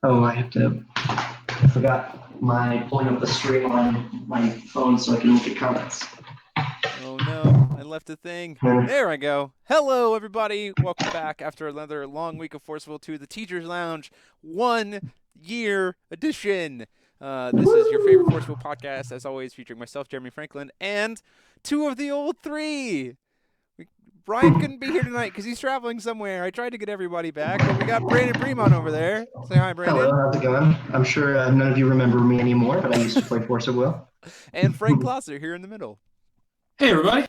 Oh, I forgot pulling up the stream on my phone so I can look at comments. Oh no, I left a thing. There I go. Hello, everybody. Welcome back after another long week of Forceful to the Teachers Lounge 1 year edition. This is your favorite Woo! Forceful podcast, as always, featuring myself, Jeremy Franklin, and two of the old three. We, Brian couldn't be here tonight because he's traveling somewhere. I tried to get everybody back, but we got Brandon Bremont over there. Say hi, Hello, Brandon. how's it going? I'm sure none of you remember me anymore, but I used to play Force of Will. And Frank Closser here in the middle. Hey, everybody.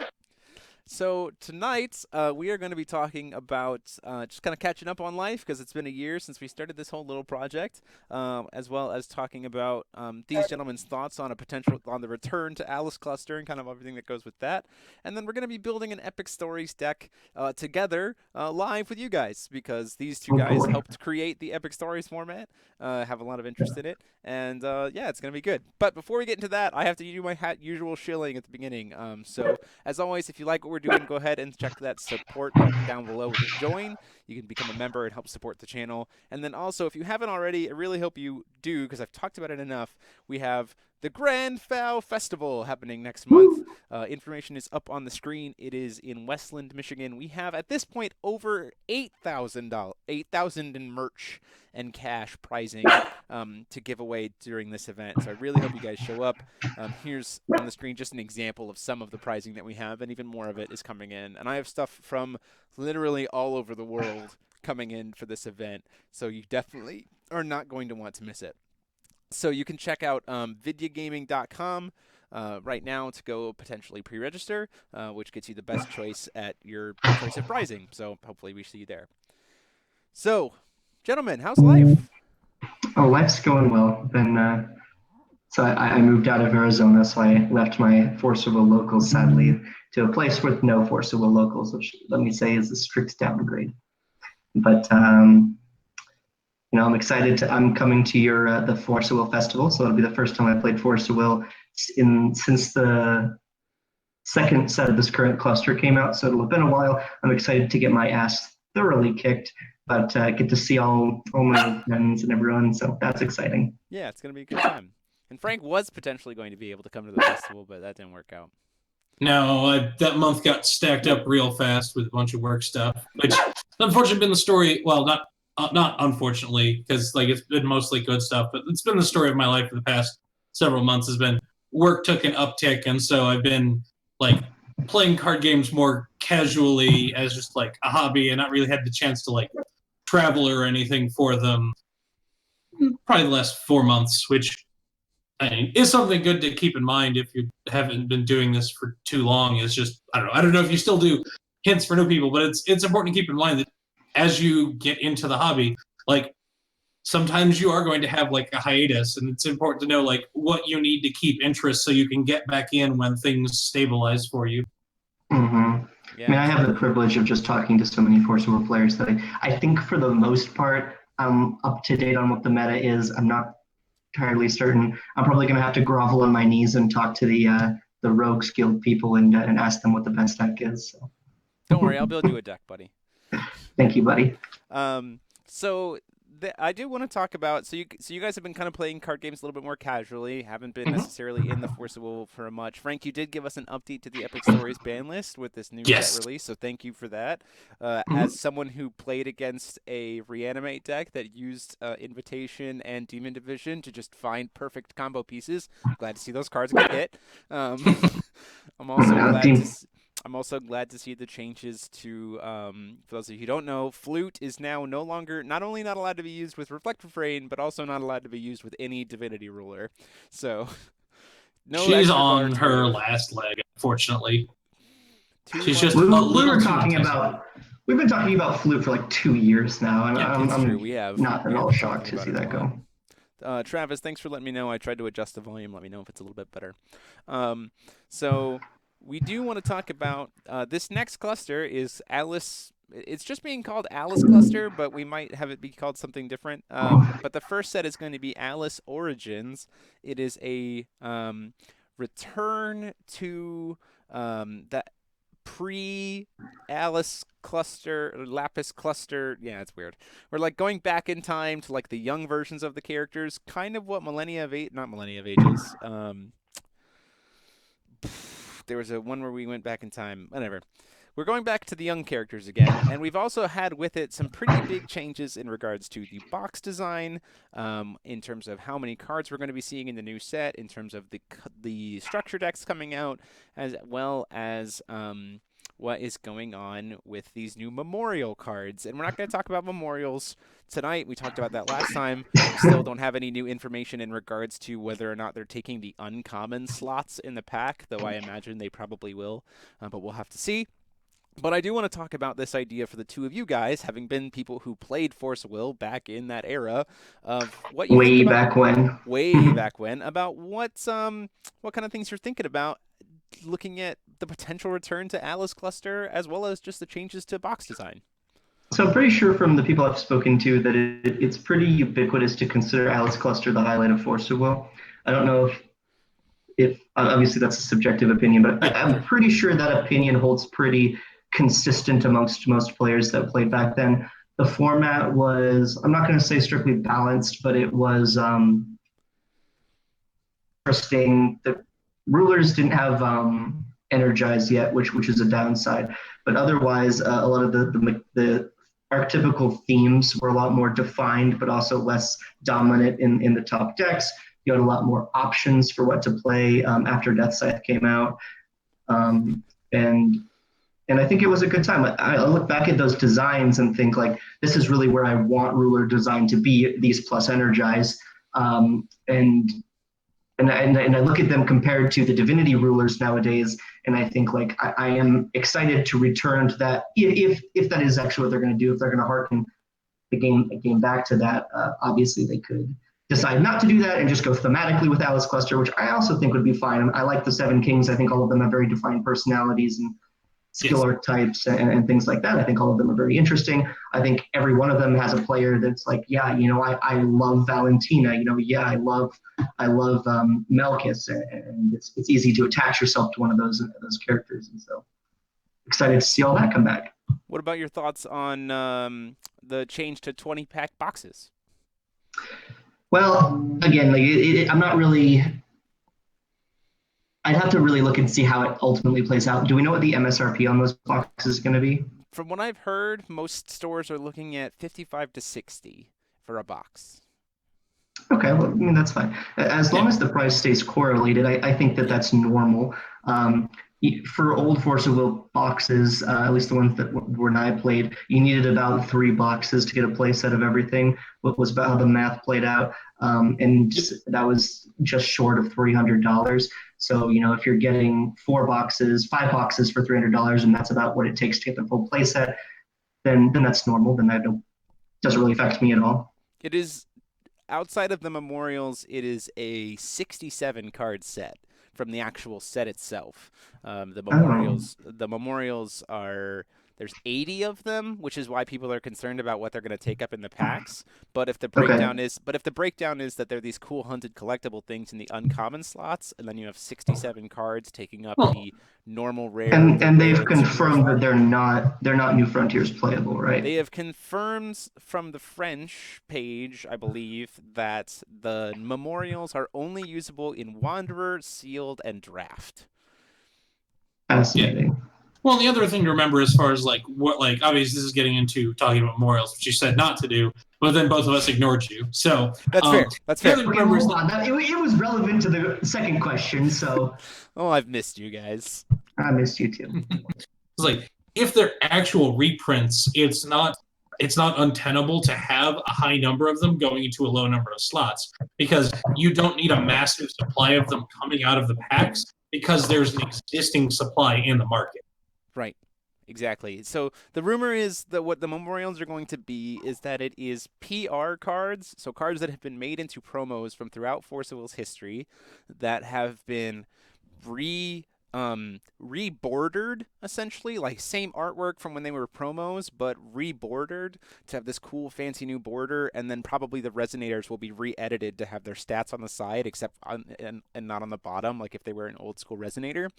So tonight we are going to be talking about just kind of catching up on life because it's been a year since we started this whole little project, as well as talking about these gentlemen's thoughts on the return to Alice Cluster and kind of everything that goes with that. And then we're going to be building an Epic Stories deck together live with you guys because these two Oh guys boy. helped create the Epic Stories format, have a lot of interest in it, and yeah, it's going to be good. But before we get into that, I have to do my usual shilling at the beginning. So as always, if you like what we're doing, go ahead and check that support button down below with join. You can become a member and help support the channel. And then also, if you haven't already, I really hope you do because I've talked about it enough. We have the Grand Fowl Festival happening next month. Information is up on the screen. It is in Westland, Michigan. We have at this point over $8,000 in merch and cash prizing to give away during this event. So I really hope you guys show up. Here's on the screen just an example of some of the prizing that we have, and even more of it is coming in. And I have stuff from literally all over the world coming in for this event, so you definitely are not going to want to miss it. So you can check out vidyagaming.com right now to go potentially pre-register, which gets you the best choice at your choice of prizing. So hopefully we see you there. So, gentlemen, how's life? Oh, life's going well. I moved out of Arizona, so I left my Force of Will locals, sadly, to a place with no Force of Will locals, which let me say is a strict downgrade. But I'm excited I'm coming to your the Force of Will festival, so it'll be the first time I played Force of Will since the second set of this current cluster came out. So it'll have been a while. I'm excited to get my ass thoroughly kicked, but get to see all my friends and everyone. So that's exciting. Yeah, it's going to be a good time. And Frank was potentially going to be able to come to the festival, but that didn't work out. No, that month got stacked up real fast with a bunch of work stuff, which unfortunately been the story. Well, not unfortunately, because like it's been mostly good stuff, but it's been the story of my life for the past several months. Has been work took an uptick, and so I've been like playing card games more casually as just like a hobby, and not really had the chance to like travel or anything for them. Probably the last 4 months, which I mean, is something good to keep in mind if you haven't been doing this for too long. It's just I don't know if you still do hints for new people, but it's important to keep in mind that as you get into the hobby, like sometimes you are going to have like a hiatus, and it's important to know like what you need to keep interest so you can get back in when things stabilize for you. Mm-hmm. Yeah, I mean, I have the absolutely. privilege of just talking to so many Force of Will players that I think for the most part, I'm up to date on what the meta is. I'm not entirely certain. I'm probably going to have to grovel on my knees and talk to the Rogues Guild people and ask them what the best deck is. So. Don't worry, I'll build you a deck, buddy. Thank you, buddy. So I do want to talk about so you guys have been kind of playing card games a little bit more casually, haven't been necessarily in the Force of Will for much. Frank, you did give us an update to the Epic Stories ban list with this new set Yes. release, so thank you for that. Mhm. As someone who played against a reanimate deck that used Invitation and Demon Division to just find perfect combo pieces, glad to see those cards get hit. I'm also glad to. Dean, I'm also glad to see the changes to, for those of you who don't know, Flute is now no longer, not only not allowed to be used with Reflective Rain, but also not allowed to be used with any Divinity Ruler. So, no She's extra on guards her worth. last leg, unfortunately. Too She's much just we, a to. we little were too talking intense. about we've been talking about Flute for like 2 years now, and Yeah, It's true. I'm We have. not We at have all been talking shocked to about see it a that lot. go. Travis, thanks for letting me know. I tried to adjust the volume. Let me know if it's a little bit better. So we do want to talk about this next cluster is Alice. It's just being called Alice Cluster, but we might have it be called something different. But the first set is going to be Alice Origins. It is a return to that pre-Alice cluster, or Lapis cluster. Yeah, it's weird. We're like going back in time to like the young versions of the characters, kind of what not Millennia of Ages. There was a one where we went back in time. Whatever. We're going back to the young characters again, and we've also had with it some pretty big changes in regards to the box design, in terms of how many cards we're going to be seeing in the new set, in terms of the structure decks coming out, as well as what is going on with these new memorial cards. And we're not going to talk about memorials tonight. We talked about that last time. We still don't have any new information in regards to whether or not they're taking the uncommon slots in the pack, though I imagine they probably will, but we'll have to see. But I do want to talk about this idea for the two of you guys, having been people who played Force of Will back in that era, of what you think about, way back when, about what kind of things you're thinking about looking at the potential return to Alice Cluster, as well as just the changes to box design. So I'm pretty sure from the people I've spoken to that it's pretty ubiquitous to consider Alice Cluster the highlight of Force of Will. I don't know if obviously that's a subjective opinion, but I'm pretty sure that opinion holds pretty consistent amongst most players that played back then. The format was, I'm not going to say strictly balanced, but it was interesting. The rulers didn't have energized yet, which is a downside. But otherwise, a lot of the archetypical themes were a lot more defined, but also less dominant in the top decks. You had a lot more options for what to play after Death Scythe came out. And I think it was a good time. I look back at those designs and think, like, this is really where I want ruler design to be, these plus energize. And I look at them compared to the divinity rulers nowadays, and I think, like, I am excited to return to that, if that is actually what they're going to do. If they're going to harken the game back to that, obviously they could decide not to do that and just go thematically with Alice Cluster, which I also think would be fine. I like the Seven Kings. I think all of them have very defined personalities and skill archetypes and things like that. I think all of them are very interesting. I think every one of them has a player that's like, yeah, I love Valentina. I love Melkis, and it's easy to attach yourself to one of those characters. And so excited to see all that come back. What about your thoughts on the change to 20-pack boxes? Well, again, I'm not really. I'd have to really look and see how it ultimately plays out. Do we know what the MSRP on those boxes is going to be? From what I've heard, most stores are looking at $55 to $60 for a box. Okay, well, I mean, that's fine. As long as the price stays correlated, I think that's normal. For old Force of Will boxes, at least the ones that when I played, you needed about 3 boxes to get a play set of everything. What was about how the math played out, and that was just short of $300. So, if you're getting 5 boxes for $300, and that's about what it takes to get the full play set, then that's normal. Then that doesn't really affect me at all. It is, outside of the memorials, it is a 67 card set from the actual set itself. The memorials are, there's 80 of them, which is why people are concerned about what they're going to take up in the packs. But if the breakdown is that they're these cool hunted collectible things in the uncommon slots, and then you have 67 cards taking up the normal rare. And they've confirmed that they're not New Frontiers playable, right? They have confirmed from the French page, I believe, that the memorials are only usable in Wanderer, Sealed, and Draft. Fascinating. Yeah. Well, the other thing to remember, as far as obviously this is getting into talking about memorials, which you said not to do, but then both of us ignored you. So that's fair. That's fair. It was relevant to the second question, so. Oh, I've missed you guys. I missed you too. It's like, if they're actual reprints, it's not untenable to have a high number of them going into a low number of slots, because you don't need a massive supply of them coming out of the packs, because there's an existing supply in the market. Right. Exactly. So the rumor is that what the memorials are going to be is that it is PR cards, so cards that have been made into promos from throughout Force of Will's history that have been rebordered, essentially, like same artwork from when they were promos, but rebordered to have this cool fancy new border, and then probably the resonators will be re-edited to have their stats on the side except and not on the bottom, like if they were an old school resonator.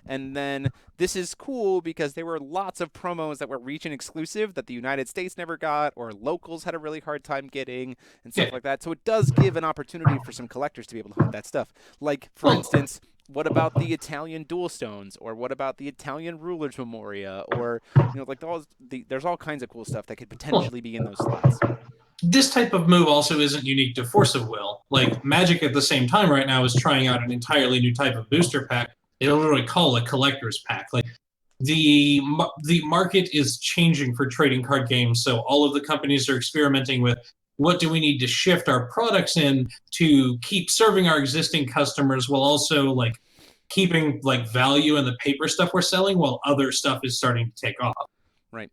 And then this is cool because there were lots of promos that were region exclusive that the United States never got, or locals had a really hard time getting, and stuff like that. So it does give an opportunity for some collectors to be able to hunt that stuff. Like, for instance, what about the Italian dual stones, or what about the Italian rulers memoria, or like there's all kinds of cool stuff that could potentially be in those slots. This type of move also isn't unique to Force of Will. Like, Magic at the same time right now is trying out an entirely new type of booster pack. They literally call it a collector's pack. Like, the market is changing for trading card games, so all of the companies are experimenting with what do we need to shift our products in to keep serving our existing customers while also like keeping like value in the paper stuff we're selling while other stuff is starting to take off. Right.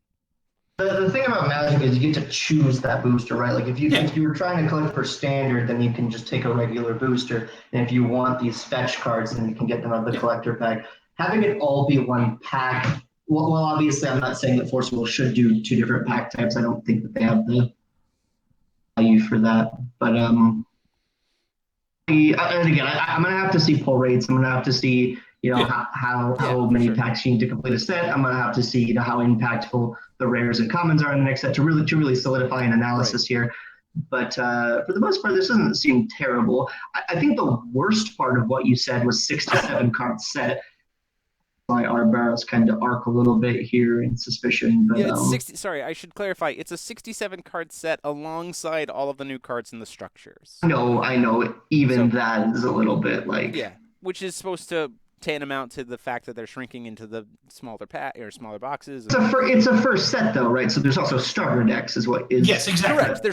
The thing about Magic is you get to choose that booster, right? Like if you're trying to collect for standard, then you can just take a regular booster. And if you want these fetch cards, then you can get them out of the collector pack. Having it all be one pack, well, obviously I'm not saying that Force Will should do 2 different pack types. I don't think that they have the value for that. But and again, I'm gonna have to see pull rates. I'm gonna have to see how many packs you need to complete a set. I'm gonna have to see how impactful the rares and commons are in the next set to really solidify an analysis here. But for the most part, this doesn't seem terrible. I think the worst part of what you said was 6 to 7 card set. My eyebrows kind of arc a little bit here in suspicion. But, it's 60. Sorry, I should clarify. It's a 67 card set alongside all of the new cards in the structures. I know. Even that is a little bit like which is supposed to tantamount to the fact that they're shrinking into the smaller smaller boxes. It's a first set though, right? So there's also starter decks, is what is yes, exactly. Correct.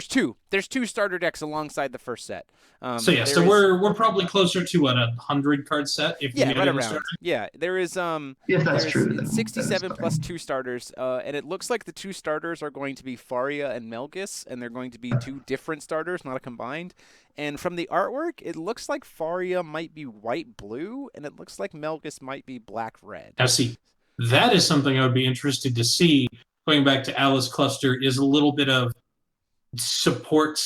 There's two starter decks alongside the first set. So we're probably closer to what, 100 card set if right around. Yeah, there is if that's true, then 67 plus 2 starters, and it looks like the 2 starters are going to be Faria and Melgus, and they're going to be 2 different starters, not a combined. And from the artwork, it looks like Faria might be white-blue, and it looks like Melgus might be black-red. Now, see, that is something I would be interested to see. Going back to Alice Cluster, is a little bit of support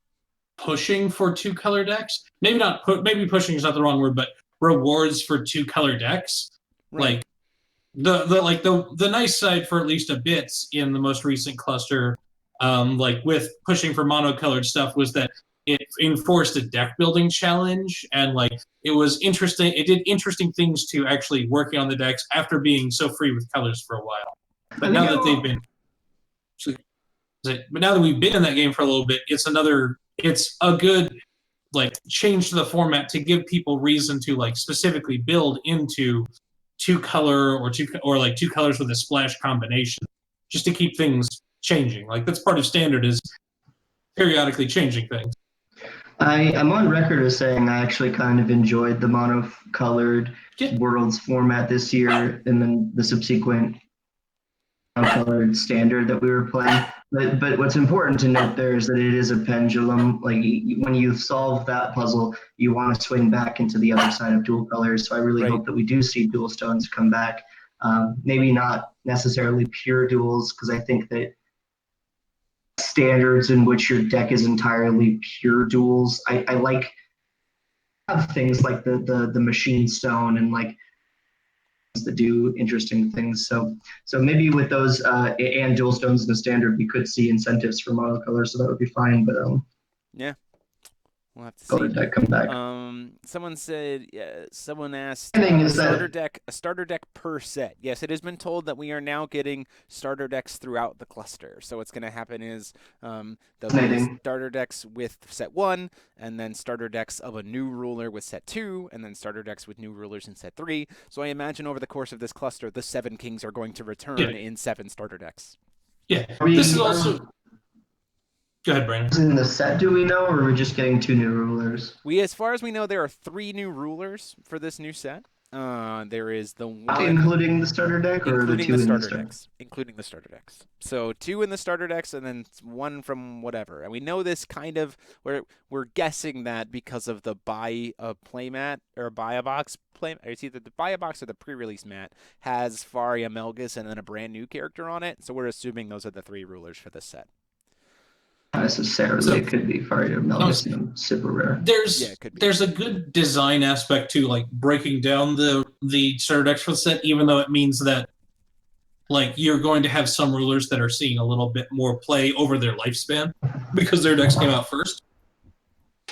/ pushing for 2 color decks. Maybe pushing is not the wrong word, but rewards for 2 color decks. Right. Like the nice side for at least a bit in the most recent cluster, like with pushing for monocolored stuff, was that it enforced a deck building challenge, and like it was interesting. It did interesting things to actually working on the decks after being so free with colors for a while. But now that we've been in that game for a little bit, it's a good like change to the format to give people reason to like specifically build into 2 color or 2 colors with a splash combination, just to keep things changing. Like that's part of standard, is periodically changing things. I'm on record as saying I actually kind of enjoyed the monocolored Worlds format this year, and then the subsequent monocolored standard that we were playing. But what's important to note there is that it is a pendulum. Like when you solve that puzzle, you want to swing back into the other side of dual colors. So I really hope that we do see dual stones come back. Maybe not necessarily pure duals, because I think that standards in which your deck is entirely pure duals, I like have things like the machine stone and like that do interesting things. So maybe with those and dual stones in the standard, we could see incentives for monocolor, so that would be fine. But we'll have to see. Color deck come back. Someone said, someone asked, a starter deck per set. Yes, it has been told that we are now getting starter decks throughout the cluster. So what's going to happen is there'll be starter decks with set 1, and then starter decks of a new ruler with set 2, and then starter decks with new rulers in set 3. So I imagine over the course of this cluster, the 7 kings are going to return in 7 starter decks. Yeah, this is also... Go ahead, Brandon. In the set, do we know, or are we just getting 2 new rulers? As far as we know, there are 3 new rulers for this new set. There is the one including the starter deck, or the including two the in the starter decks. Including the starter decks. So 2 in the starter decks, and then 1 from whatever. And we know this kind of we're guessing that because of the buy a playmat or buy a box play. It's either the buy a box or the pre-release mat has Faria Melgus and then a brand new character on it. So we're assuming those are the 3 rulers for this set. Not necessarily, it could be Faria Melgus and super rare. There's a good design aspect to like breaking down the starter decks for the set, even though it means that like you're going to have some rulers that are seeing a little bit more play over their lifespan because their decks came out first.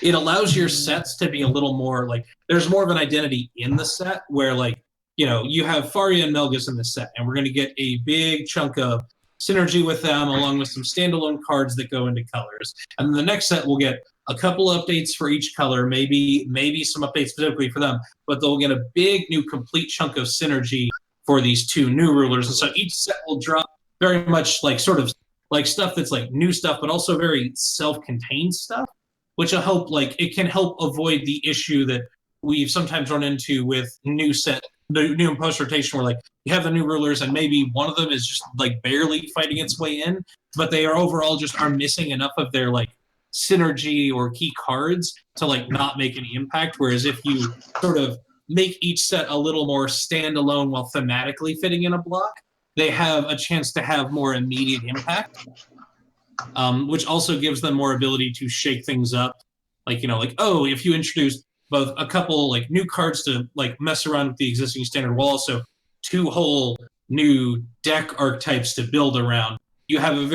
It allows your sets to be a little more like there's more of an identity in the set where like, you know, you have Faria and Melgus in the set, and we're going to get a big chunk of synergy with them along with some standalone cards that go into colors. And then the next set will get a couple updates for each color, maybe some updates specifically for them, but they'll get a big new complete chunk of synergy for these 2 new rulers. And so each set will drop very much like sort of like stuff that's like new stuff, but also very self-contained stuff, which will help, like it can help avoid the issue that we've sometimes run into with new and post rotation, where like you have the new rulers and maybe one of them is just like barely fighting its way in, but they are overall just are missing enough of their like synergy or key cards to like not make any impact. Whereas if you sort of make each set a little more standalone while thematically fitting in a block, they have a chance to have more immediate impact, which also gives them more ability to shake things up. Like, you know, like, oh, if you introduce both a couple like new cards to like mess around with the existing standard, while also 2 whole new deck archetypes to build around, you have a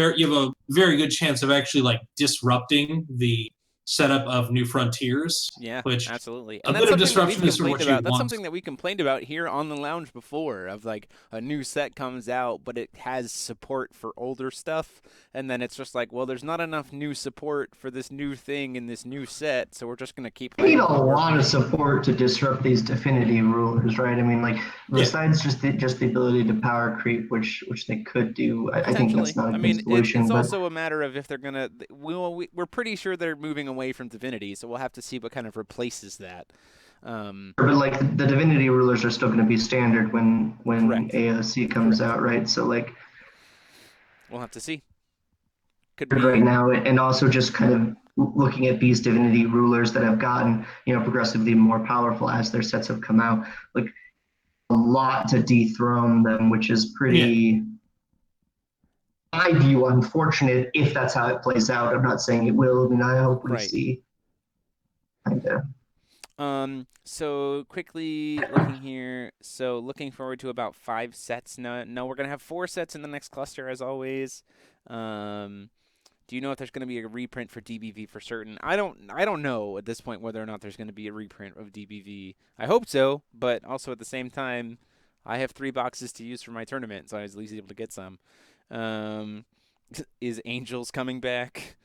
very good chance of actually like disrupting the setup of New Frontiers. Yeah, which absolutely. And a bit of disruption is what you want. That's something that we complained about here on the lounge before, of like a new set comes out, but it has support for older stuff, and then it's just like, well, there's not enough new support for this new thing in this new set, so we're just going to keep We need a lot of support to disrupt these Affinity rulers, right? I mean, like, besides just the ability to power creep, which they could do, I think that's not a good solution. It's also a matter of if they're going to... We're pretty sure they're moving away from Divinity, so we'll have to see what kind of replaces that. But like the Divinity rulers are still going to be standard when AOC comes out, right? So like, we'll have to see. Right now, and also just kind of looking at these Divinity rulers that have gotten, you know, progressively more powerful as their sets have come out, like a lot to dethrone them, which is pretty, I view, unfortunate if that's how it plays out. I'm not saying it will. I mean, I hope we see. So quickly looking here. So looking forward to about 5 sets. No, we're gonna have 4 sets in the next cluster as always. Do you know if there's going to be a reprint for DBV for certain? I don't know at this point whether or not there's going to be a reprint of DBV. I hope so, but also at the same time, I have 3 boxes to use for my tournament, so I was at least able to get some. Is Angels coming back?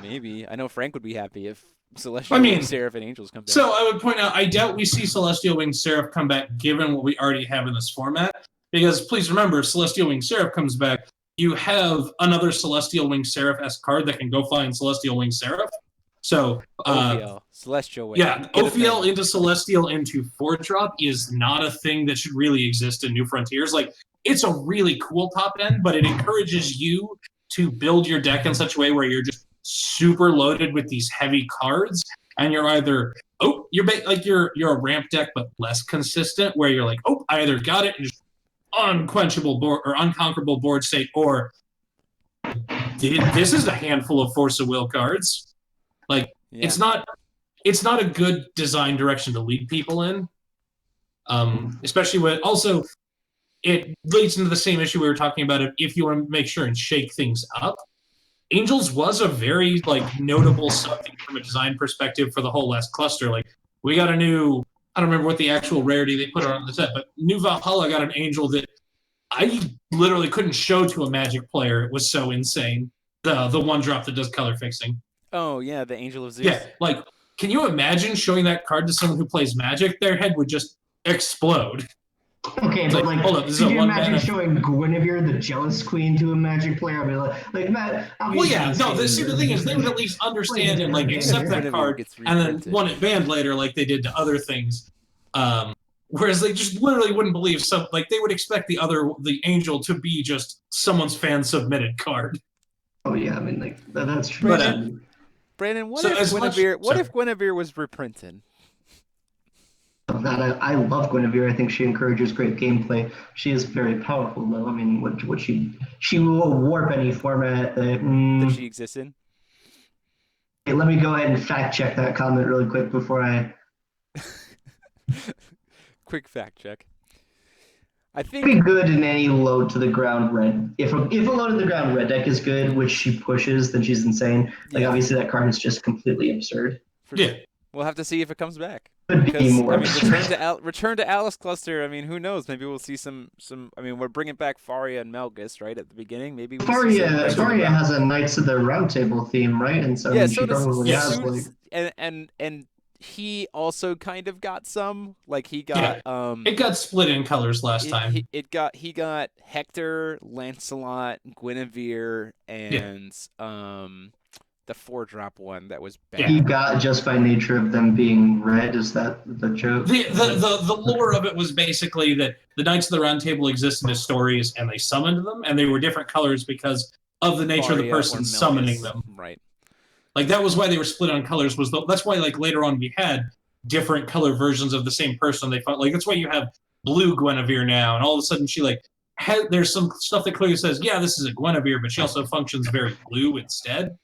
Maybe. I know Frank would be happy if Celestial Wing Seraph and Angels come back. So I would point out, I doubt we see Celestial Wing Seraph come back given what we already have in this format. Because please remember, if Celestial Wing Seraph comes back, you have another Celestial Wing Seraph-esque card that can go find Celestial Wing Seraph. So, Ophiel, Celestial Wing. Yeah, Ophiel into Celestial into 4-drop is not a thing that should really exist in New Frontiers. Like, it's a really cool top end, but it encourages you to build your deck in such a way where you're just super loaded with these heavy cards, and you're either you're a ramp deck but less consistent, where you're like, I either got it and just unquenchable board or unconquerable board state, or this is a handful of Force of Will cards. Like, it's not a good design direction to lead people in, especially when also it leads into the same issue we were talking about. If you want to make sure and shake things up, Angels was a very like notable something from a design perspective for the whole last cluster. Like, we got a new, I don't remember what the actual rarity they put on the set, but New Valhalla got an Angel that I literally couldn't show to a Magic player. It was so insane. The 1-drop that does color fixing. Oh, yeah, the Angel of Zeus. Yeah, like, can you imagine showing that card to someone who plays Magic? Their head would just explode. Okay, but like, hold up, could you imagine showing Guinevere, the Jealous Queen, to a Magic player? I mean, like Matt. Well, yeah, no. The thing is, they would at least understand and like accept that card, and then want it banned later, like they did to other things. Whereas they just literally wouldn't believe like they would expect the angel to be just someone's fan submitted card. Oh yeah, I mean like that's true. Brandon, what So if as much- Guinevere? What sorry. if Guinevere was reprinted? That I love Guinevere. I think she encourages great gameplay. She is very powerful, though. I mean, what she will warp any format. That she exists in? Hey, let me go ahead and fact check that comment really quick before I. Quick fact check. I think Be good in any low to the ground red. If a low to the ground red deck is good, which she pushes, then she's insane. Like Yeah. obviously that card is just completely absurd. Yeah. We'll have to see if it comes back. Could be Because more I mean, absurd. return to Alice Cluster. I mean, who knows? Maybe we'll see some. I mean, we're bringing back Faria and Melgus right at the beginning. Maybe we'll see some. Faria has a Knights of the Round Table theme, right? And so, I Yeah, mean, so she does probably has Suits, like. and he also kind of got some. Like he got It got split in colors last time. He got Hector, Lancelot, Guinevere, and the 4-drop one that was bad. He got just by nature of them being red. Is that the joke? The lore of it was basically that the Knights of the Round Table existed as stories, and they summoned them, and they were different colors because of the nature of the Faria or person Melgus. summoning them. Right. Like that was why they were split on colors. That's why like later on we had different color versions of the same person. They felt like that's why you have blue Guinevere now, and all of a sudden she like there's some stuff that clearly says, yeah, this is a Guinevere, but she also functions very blue instead.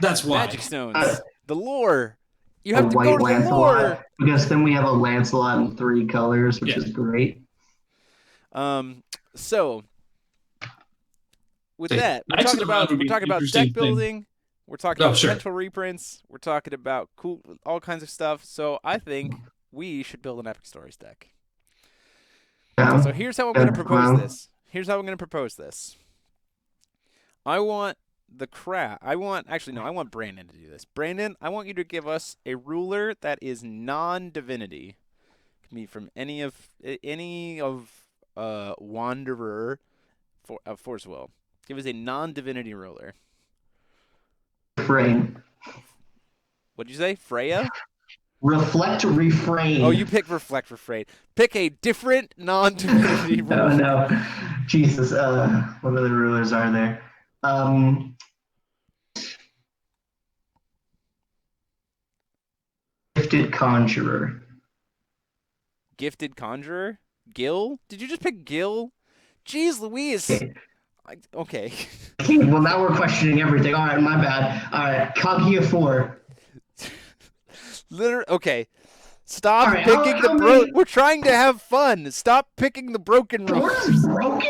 That's why. Magic stones. The lore. You have A to white go to the Lancelot, lore. because then we have a Lancelot in 3 colors, which Yeah. is great. So with Say, that, we're Knights talking of the Round about would be an deck interesting thing. building. We're talking Oh, about sure. potential reprints. We're talking about all kinds of stuff. So I think we should build an Epic Stories deck. Yeah. So here's how I'm going to propose Well, this. I want I want Brandon to do this. Brandon, I want you to give us a ruler that is non-divinity. It can be from any of Wanderer of Force Will. Give us a non-divinity ruler. Refrain. What'd you say? Freya? Reflect, refrain. Oh, you pick Reflect Refrain. Pick a different non-divinity ruler. Oh no, Jesus. What other rulers are there? Gifted conjurer. Gifted Conjurer? Gil? Did you just pick Gil? Jeez Louise. Okay. Okay. Well, now we're questioning everything. All right, my bad. All right, Kaguya 4. Okay. Stop All right, picking how the many- We're trying to have fun. Stop picking the broken K4 rulers. is broken?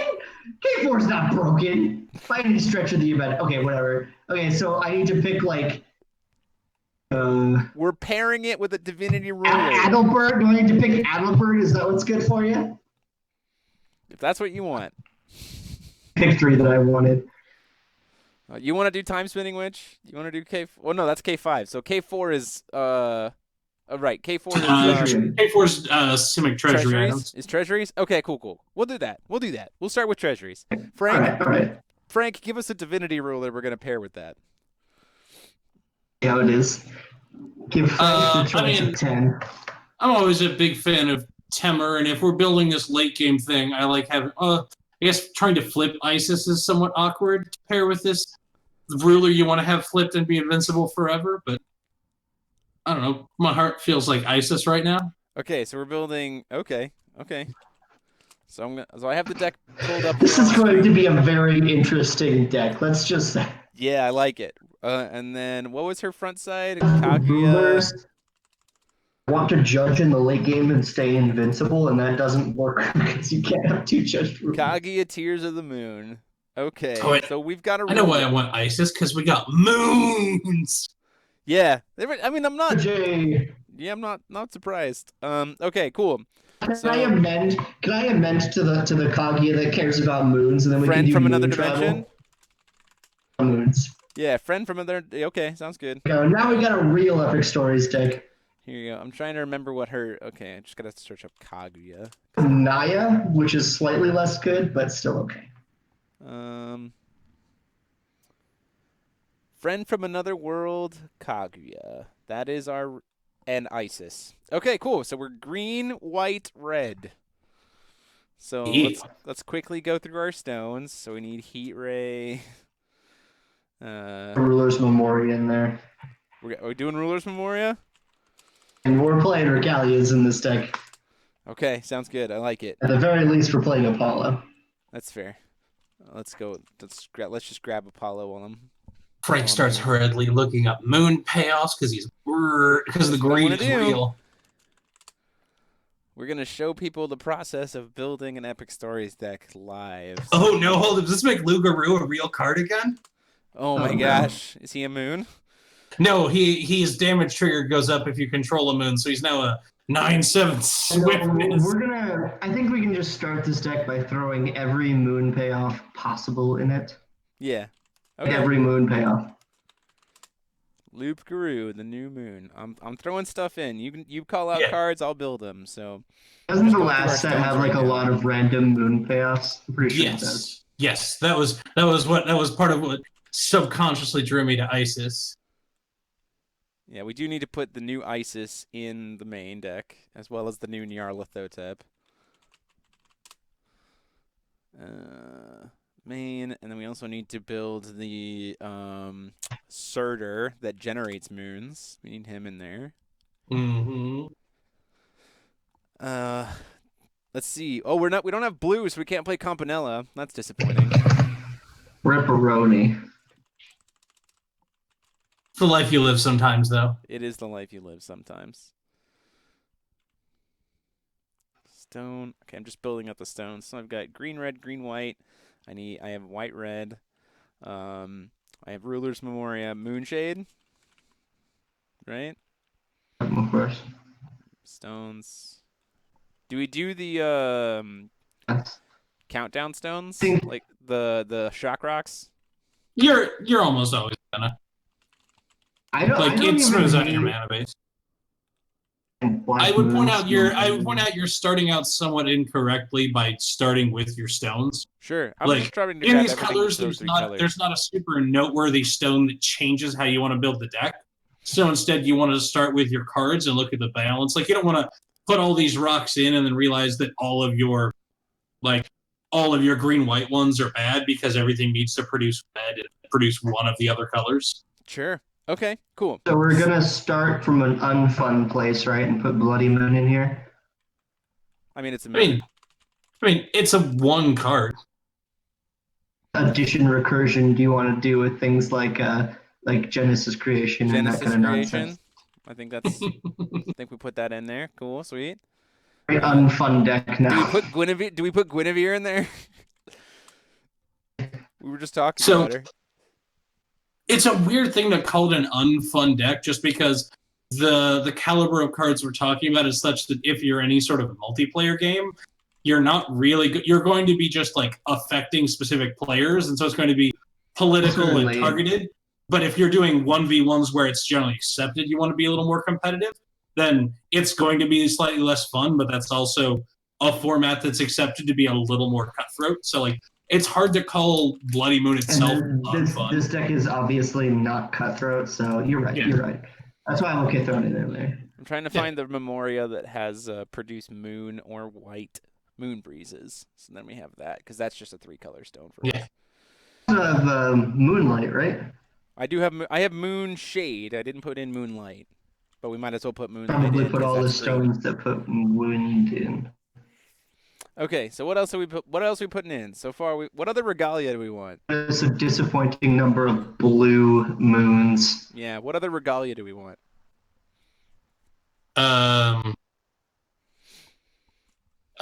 K4 is not broken. By any stretch of the event. Okay, whatever. Okay, so I need to pick like We're pairing it with a divinity ruler. Adelbert. Do I need to pick Adelbert? Is that what's good for you? If that's what you want. Pick 3 that I wanted. You want to do Time Spinning Witch? You want to do K? Oh no, that's K5. So K4 is right. K4 is K4's Simic Treasury treasuries. items. Is treasuries? Okay, cool. We'll do that. We'll start with treasuries. Frank, All right. Frank, give us a divinity ruler we're gonna pair with that. See how it is. Give Frank the choice of 10. I'm always a big fan of Temur, and if we're building this late game thing, I like having. I guess trying to flip Isis is somewhat awkward to pair with this ruler you want to have flipped and be invincible forever. But I don't know. My heart feels like Isis right now. Okay, so we're building. Okay. So I have the deck pulled up. This here is on the going to screen. be a very interesting deck. Let's just say. Yeah, I like it. And then what was her front side? Kaguya. Rulers want to judge in the late game and stay invincible, and that doesn't work because you can't have 2 judged rulers. Kaguya Tears of the Moon. Okay, Oh, wait. so we've got a. I know why I want Isis, because we got moons. Yeah, I mean, I'm not. Jay, Yeah, I'm not surprised. Okay, cool. can So- I amend? Can I amend to the Kaguya that cares about moons, and then we can Friend do from another moon travel? dimension. Moons. Yeah, friend from another. Okay, sounds good. Now we got a real epic stories deck. Here you go. I'm trying to remember what her. Okay, I just gotta search up Kaguya. Naya, which is slightly less good, but still okay. Friend from another world, Kaguya. That is our. and Isis. Okay, cool. So we're green, white, red. So let's quickly go through our stones. So we need Heat Ray. Ruler's Memoria in there. Are we doing Ruler's Memoria? And we're playing Regalias in this deck. Okay, sounds good. I like it. At the very least, we're playing Apollo. That's fair. Let's go. Let's just grab Apollo while I'm. Frank starts hurriedly looking up moon payoffs because the green is real. We're gonna show people the process of building an Epic Stories deck live. Oh no! Hold on. Does this make Lugaroo a real card again? Oh my gosh! Is he a moon? No, his damage trigger goes up if you control a moon, so he's now a 9/7 swiftness. I think we can just start this deck by throwing every moon payoff possible in it. Yeah. Okay. Every moon payoff. Loop Guru, the new moon. I'm throwing stuff in. You call out cards, I'll build them. So. Doesn't the last set have like a lot of random moon payoffs? I'm pretty sure it does. Yes, that was part of what subconsciously drew me to Isis. Yeah, we do need to put the new Isis in the main deck, as well as the new Nyarlathotep. Main, and then we also need to build the Surtur that generates moons. We need him in there. Mm-hmm. Let's see. Oh, we don't have blue, so we can't play Campanella. That's disappointing. Ripperoni. It's the life you live sometimes, though. It is the life you live sometimes. Stone. Okay, I'm just building up the stones. So I've got green, red, green, white. I have white, red. I have Ruler's Memoria, Moonshade. Right? Of course. Stones. Do we do the countdown stones? Like the shock rocks? You're almost always gonna. It smooths out your mana base. I would point out you're starting out somewhat incorrectly by starting with your stones. Sure. I'm just trying to in these colors, there's not a super noteworthy stone that changes how you want to build the deck. So instead, you want to start with your cards and look at the balance. Like, you don't want to put all these rocks in and then realize that all of your green-white ones are bad because everything needs to produce red and produce one of the other colors. Sure. Okay, cool. So we're going to start from an unfun place, right, and put Bloody Moon in here? I mean, it's a moon. I mean, it's a one card. Addition recursion do you want to do with things like Genesis Creation and that kind of nonsense? I think that's. I think we put that in there. Cool, sweet. Very unfun deck now. Do we put Guinevere in there? We were just talking about her. It's a weird thing to call it an unfun deck, just because the caliber of cards we're talking about is such that if you're any sort of multiplayer game, you're not really good. You're going to be just like affecting specific players, and so it's going to be political and targeted. But if you're doing 1v1s where it's generally accepted, you want to be a little more competitive, then it's going to be slightly less fun, but that's also a format that's accepted to be a little more cutthroat. So it's hard to call Bloody Moon itself unfun. This deck is obviously not cutthroat, so you're right. Yeah. You're right. That's why I'm okay throwing it in there. I'm trying to find the Memoria that has produced moon or white moon breezes. So then we have that, because that's just a 3-color stone for us. You have Moonlight, right? I have Moon Shade. I didn't put in Moonlight, but we might as well put Moonlight in. Probably put all the stones that put Wound in. Okay, so what else are we putting in so far? What other regalia do we want? There's a disappointing number of blue moons. Yeah, what other regalia do we want? I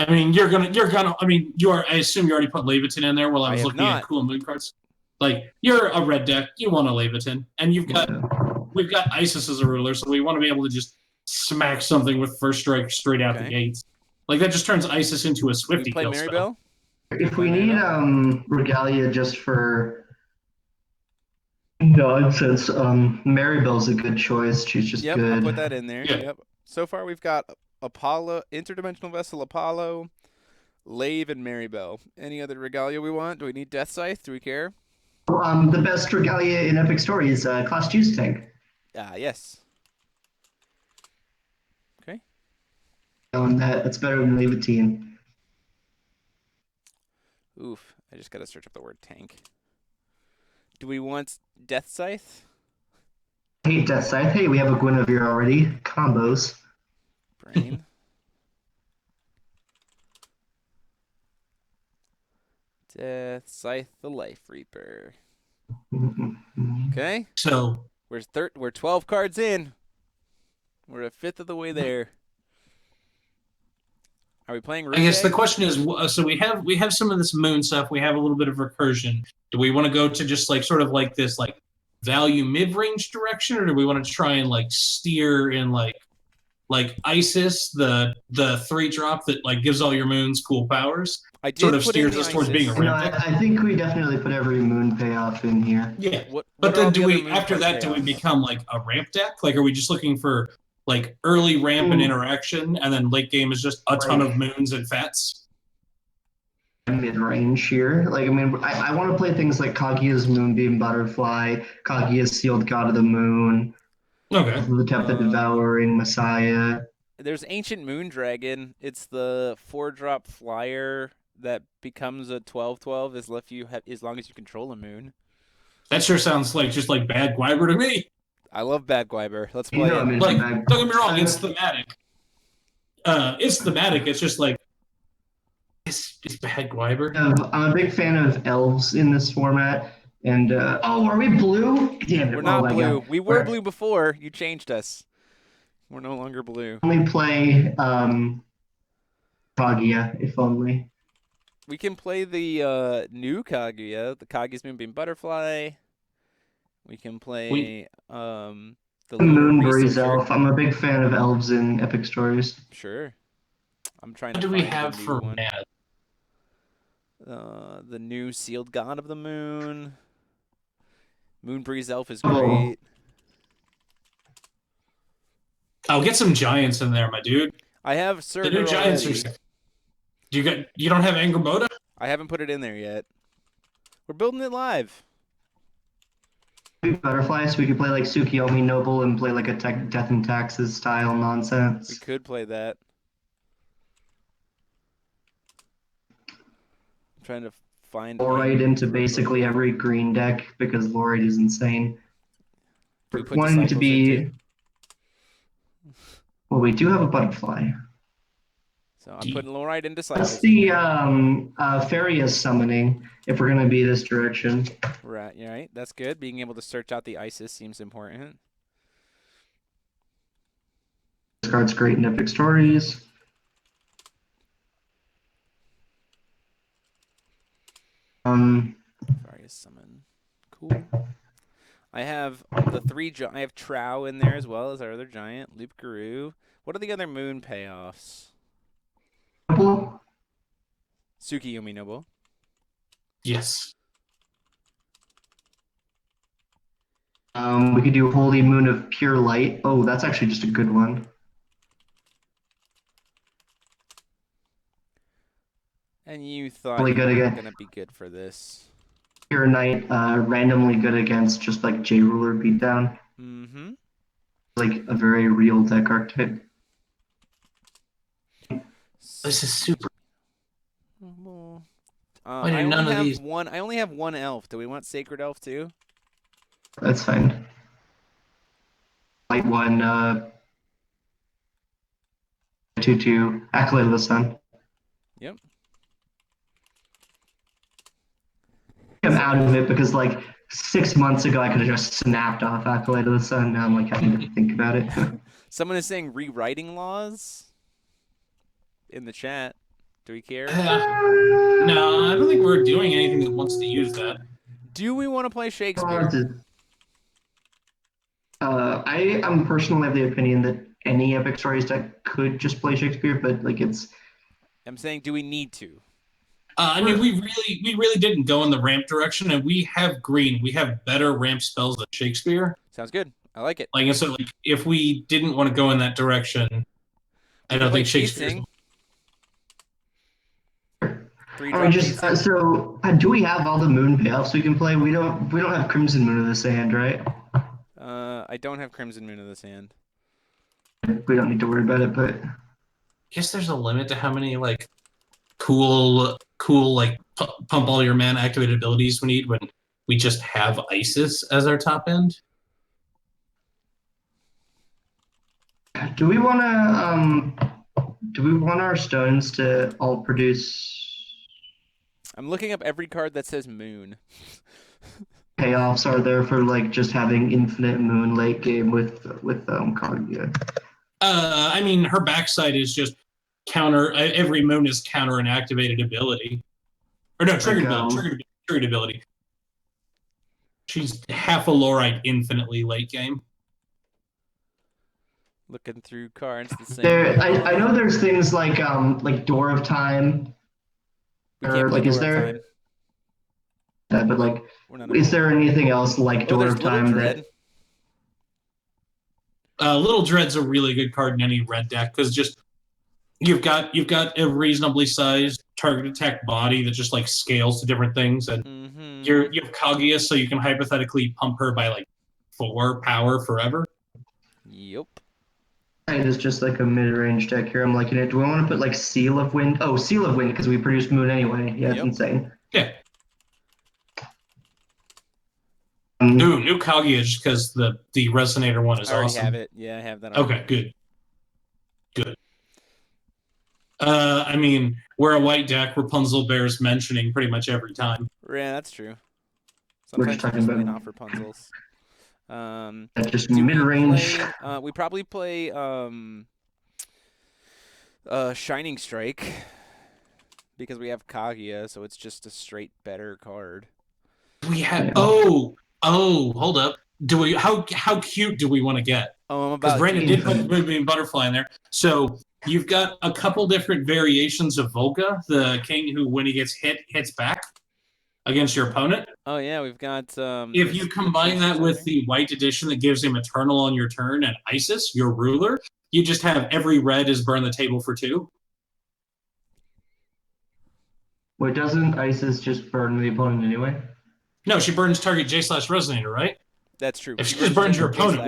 mean, I assume you already put Leviathan in there while I was looking at cool moon cards. Like, you're a red deck, you want a Leviathan, and we've got Isis as a ruler, so we want to be able to just smack something with first strike straight out the gates. Like, that just turns Isis into a Swifty kill spell. If we need regalia just for nonsense, Maribel's a good choice. She's just good. I'll put that in there. Yeah. Yep. So far, we've got Apollo, Interdimensional Vessel Apollo, Lave, and Maribel. Any other regalia we want? Do we need Death Scythe? Do we care? The best regalia in Epic Story is Class Juice Tank. Yes. On that, that's better than Levitine. Oof. I just got to search up the word tank. Do we want Death Scythe? Hey, Death Scythe. Hey, we have a Guinevere already. Combos. Brain. Death Scythe the Life Reaper. Okay. So We're 12 cards in. We're a fifth of the way there. Are we playing Root I guess the Egg? question is, so we have some of this moon stuff. We have a little bit of recursion. Do we want to go to just like sort of like this like value mid-range direction, or do we want to try and like steer in like Isis, the 3-drop that like gives all your moons cool powers? I did Sort of put in steers the us towards being a Isis. No, ramp deck. I think we definitely put every moon payoff in here. Yeah, What but are then all do the other we moon after card that do we payoffs? become like a ramp deck? Like, are we just looking for like early ramp and interaction, and then late game is just a ton of moons and fats? Mid-range here. Like, I mean, I want to play things like Kaguya's Moonbeam Butterfly, Kaguya's Sealed God of the Moon, Okay. the Tepid Devouring Messiah. There's Ancient Moon Dragon. It's the 4-drop flyer that becomes a 12/12 as long as you control a moon. That sure sounds like just like bad Gwyber to me. I love Bad Gwyber. Let's You play know it. I'm into Like, bad- don't get me wrong, it's thematic. It's thematic. It's just like it's bad Gwyber. I'm a big fan of elves in this format. And oh, are we blue? Damn it! We're Oh not my blue. God. We were blue before. You changed us. We're no longer blue. Only play Kaguya, if only. We can play the new Kaguya, the Kaguya's Moonbeam Butterfly. We can play the Lunar Moonbreeze Researcher. elf. I'm a big fan of elves in epic stories. Sure. I'm trying What to do we find have the new for one. mana? The new Sealed God of the Moon. Moonbreeze Elf is Oh. great. I'll get some giants in there, my dude. I have The Surtur new giants already. are. You don't have Angerboda? I haven't put it in there yet. We're building it live. Butterfly, so we could play like Tsukiyomi Noble and play like a Death and Taxes style We nonsense. could play that. I'm trying to find. Lorite into basically every green deck because Lorite is insane. Do we put Wanting to Disciples be. in too? Well, we do have a butterfly. So I'm putting Lorite and Disciples. That's the Farius summoning, if we're going to be this direction. Right, yeah, right. That's good. Being able to search out the Isis seems important. This card's great in epic stories. Various summon. Cool. I have the I have Trow in there as well as our other giant, Loop Guru. What are the other moon payoffs? Tsukiyomi Noble. Yes. We could do Holy Moon of Pure Light. Oh, that's actually just a good one. And you thought Really you good were again. going to be good for this. Pure Knight, randomly good against just like J Ruler beatdown. Mm-hmm. Like a very real deck archetype. This is super. I do none of these? I only have one elf. Do we want Sacred Elf too? That's fine. Light one, 2/2, Acolyte of the Sun. Yep. I'm out of it because like 6 months ago I could have just snapped off Acolyte of the Sun. Now I'm like having to think about it. Someone is saying rewriting laws in the chat. Do we care? No, I don't think we're doing anything that wants to use that. Do we want to play Shakespeare? I'm personally of the opinion that any epic stories deck could just play Shakespeare, but like it's. I'm saying, do we need to? I mean, we really didn't go in the ramp direction, and we have green. We have better ramp spells than Shakespeare. Sounds good. I like it. Like, so like, if we didn't want to go in that direction, I don't think Shakespeare. Do we have all the moon payoffs we can play? We don't have Crimson Moon of the Sand, right? I don't have Crimson Moon of the Sand. We don't need to worry about it, but guess there's a limit to how many like cool like pump all your mana activated abilities we need when we just have Isis as our top end. Do we want our stones to all produce I'm looking up every card that says moon. payoffs? Are there for like just having infinite moon late game with Kaguya? I mean, her backside is just counter. Every moon is counter an activated ability, or no, triggered ability. Triggered ability. She's half a Lorite infinitely late game. Looking through cards, the same. I know there's things like Door of Time. We can't play like, is Door of there? Time. But like, is there anything else like Door of Time that? Little Dread's a really good card in any red deck because just you've got a reasonably sized target attack body that just like scales to different things, and you have Kaguya, so you can hypothetically pump her by like 4 power forever. Yep. It is just like a mid-range deck here. I'm liking it. Do we want to put like Seal of Wind? Oh, Seal of Wind because we produce Moon anyway. Yeah, it's insane. Yeah. New Kaguya just because the Resonator one is awesome. I already have it. Yeah, I have that. Okay, good. I mean, we're a white deck. Rapunzel bears mentioning pretty much every time. Yeah, that's true. We're just talking about not Rapunzel's. Just mid-range. We probably play Shining Strike because we have Kaguya, so it's just a straight better card. We have hold up. Do we how cute do we want to get? Because Brandon did put Moonbeam Butterfly in there. So you've got a couple different variations of Volga, the king who, when he gets hit, hits back against your opponent. Oh yeah, we've got. If you combine that with the white edition that gives him Eternal on your turn and Isis, your ruler, you just have every red is burn the table for 2. Wait, doesn't Isis just burn the opponent anyway? No, she burns target J/Resonator, right? That's true. If she just burns your opponent, she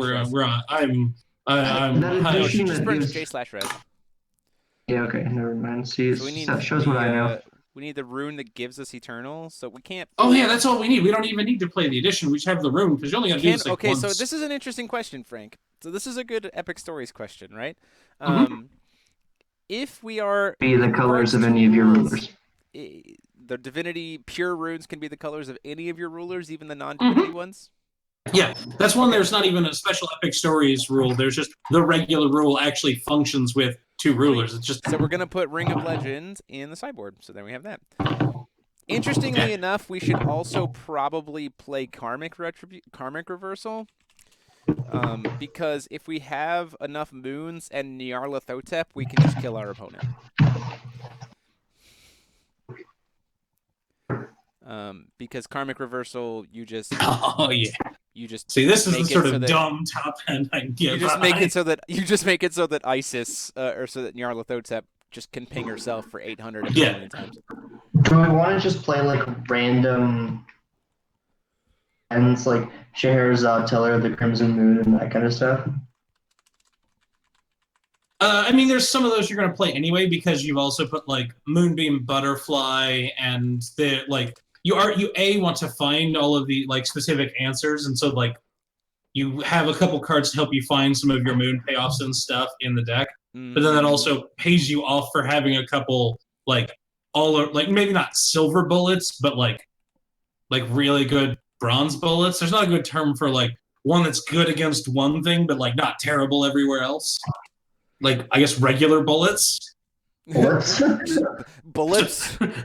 just burns J/Res. Yeah, okay, never mind. See, so that shows what I know. We need the rune that gives us Eternal, so we can't. Oh yeah, that's all we need. We don't even need to play the edition. We just have the rune because you only got to do this like once. So this is an interesting question, Frank. So this is a good Epic Stories question, right? If we are be the colors of any of your rulers. The divinity pure runes can be the colors of any of your rulers, even the non-divinity ones? Yeah, that's one. There's not even a special Epic Stories rule. There's just the regular rule actually functions with 2 rulers. It's just so we're gonna put Ring of Legends in the sideboard. So then we have that. Interestingly enough, we should also probably play Karmic Reversal, because if we have enough moons and Nyarlathotep, we can just kill our opponent. Because Karmic Reversal, you just you just see this is the sort of dumb top end I can give. You just make it so that Isis or so that Nyarlathotep just can ping herself for 800 a million times. Do we want to just play like random ends like Scheherazade, Teller, the Crimson Moon, and that kind of stuff? I mean, there's some of those you're going to play anyway because you've also put like Moonbeam Butterfly and the like. You want to find all of the like specific answers, and so like you have a couple cards to help you find some of your moon payoffs and stuff in the deck. But then that also pays you off for having a couple like maybe not silver bullets, but like really good bronze bullets. There's not a good term for like one that's good against one thing, but like not terrible everywhere else. Like I guess regular bullets. Bullets.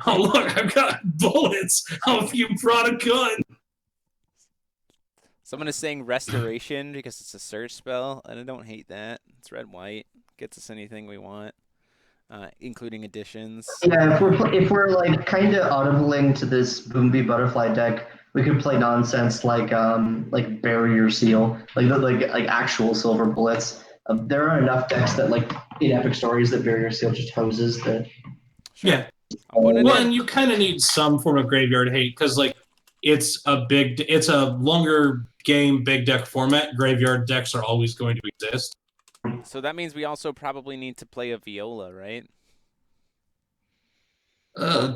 Oh look, I've got bullets. Oh, if you brought a gun. Someone is saying Restoration because it's a search spell, and I don't hate that. It's red white, gets us anything we want, including additions. Yeah, if we're like kind of audibling to this Boomby Butterfly deck, we could play nonsense like Barrier Seal, like actual silver bullets. There are enough decks that like in Epic Stories that Barrier Seal just hoses the. Sure. Yeah. Well, and you kind of need some form of graveyard hate because like it's a longer game, big deck format. Graveyard decks are always going to exist. So that means we also probably need to play a Viola, right? I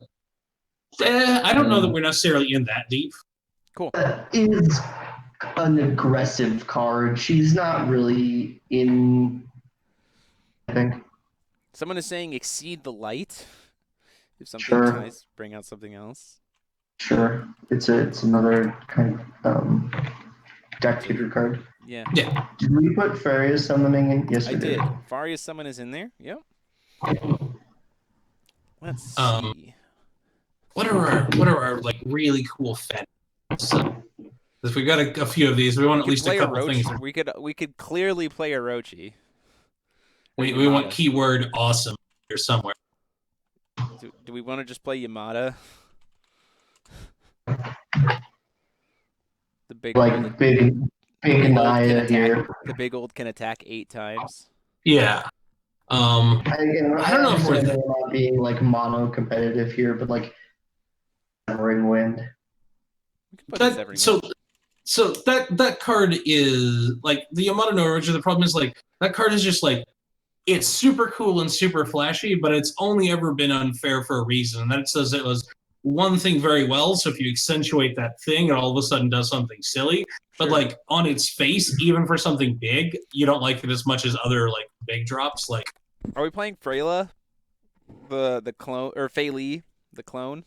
don't know that we're necessarily in that deep. Cool. Is an aggressive card. She's not really in, I think. Someone is saying exceed the light. If something Sure. ties, bring out something else. Sure. It's another kind of deck tutor card. Yeah. Yeah. Did we put Farius summoning in? Yes, I we did. Various summon is in there. Yep. Let's see. What are our like really cool fans? If we got a few of these, we want at least a couple things. We could clearly play Orochi. We want keyword awesome here somewhere. Do we want to just play Yamada? The big like big Naya here. The big old can attack 8 times. Yeah. I don't know if we're not being like mono competitive here, but like Ring Wind. So that card is like the Yamada no Orochi. The problem is like that card is just like it's super cool and super flashy, but it's only ever been unfair for a reason. And that says it was one thing very well. So if you accentuate that thing, it all of a sudden does something silly. But like on its face, even for something big, you don't like it as much as other like big drops. Like, are we playing Freyla, the clone, or Fei Li, the clone?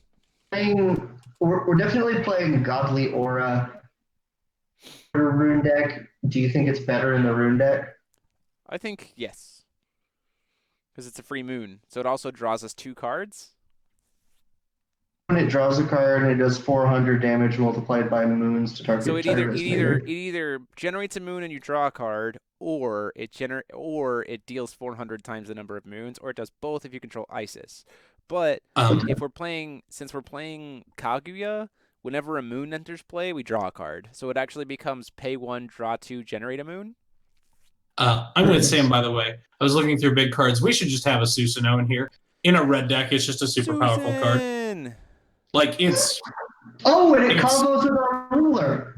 We're definitely playing Godly Aura rune deck. Do you think it's better in the rune deck? I think yes, because it's a free moon, so it also draws us 2 cards. When it draws a card and it does 400 damage multiplied by moons to target. So it either generates a moon and you draw a card, or it deals 400 times the number of moons, or it does both if you control Isis. But since we're playing Kaguya, whenever a moon enters play, we draw a card. So it actually becomes pay 1, draw 2, generate a moon. I'm with Sam, by the way. I was looking through big cards. We should just have a Susanoo in here. In a red deck, it's just a super powerful card. Like, it's... Oh, and it combos with our ruler.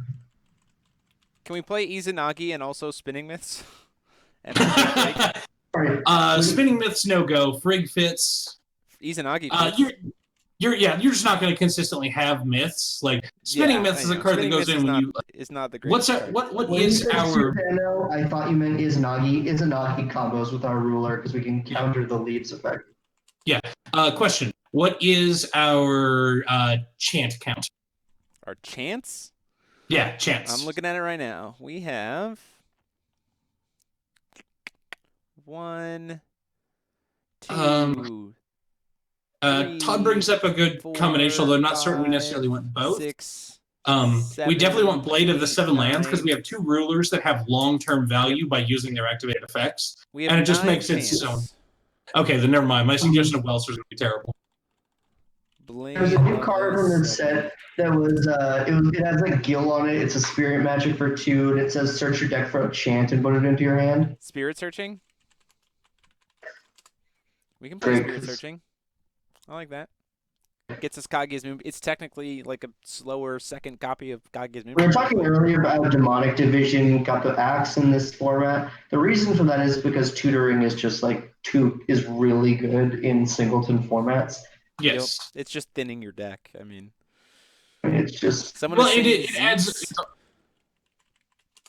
Can we play Izanagi and also Spinning Myths? And Spinning Myths, no-go. Frig fits. Izanagi You're just not going to consistently have myths. Like, Spinning Myths is a card that goes in when you... It's not the greatest card. What is our... I thought you meant Izanagi. Izanagi combos with our ruler because we can counter the leaves effect. Yeah. Question. What is our chant count? Our chants? Yeah, chants. I'm looking at it right now. We have 1, 2, 3, Todd brings up a good 4, combination, although I'm not certain we necessarily want both. 6, we definitely want Blade of the 7 lands because we have 2 rulers that have long-term value by using their activated effects. And it just makes it so... Okay, then never mind. My suggestion of Welser is going to be terrible. There's a new card from the set that was, it has like Gil on it. It's a spirit magic for 2, and it says search your deck for a chant and put it into your hand. Spirit searching? We can play spirit searching. I like that. Gets us Kage's Moon. It's technically like a slower second copy of Kage's Moon. We were talking earlier about Demonic Division got the axe in this format. The reason for that is because tutoring is just like is really good in singleton formats. Yes, it's just thinning your deck. I mean, it's just it adds.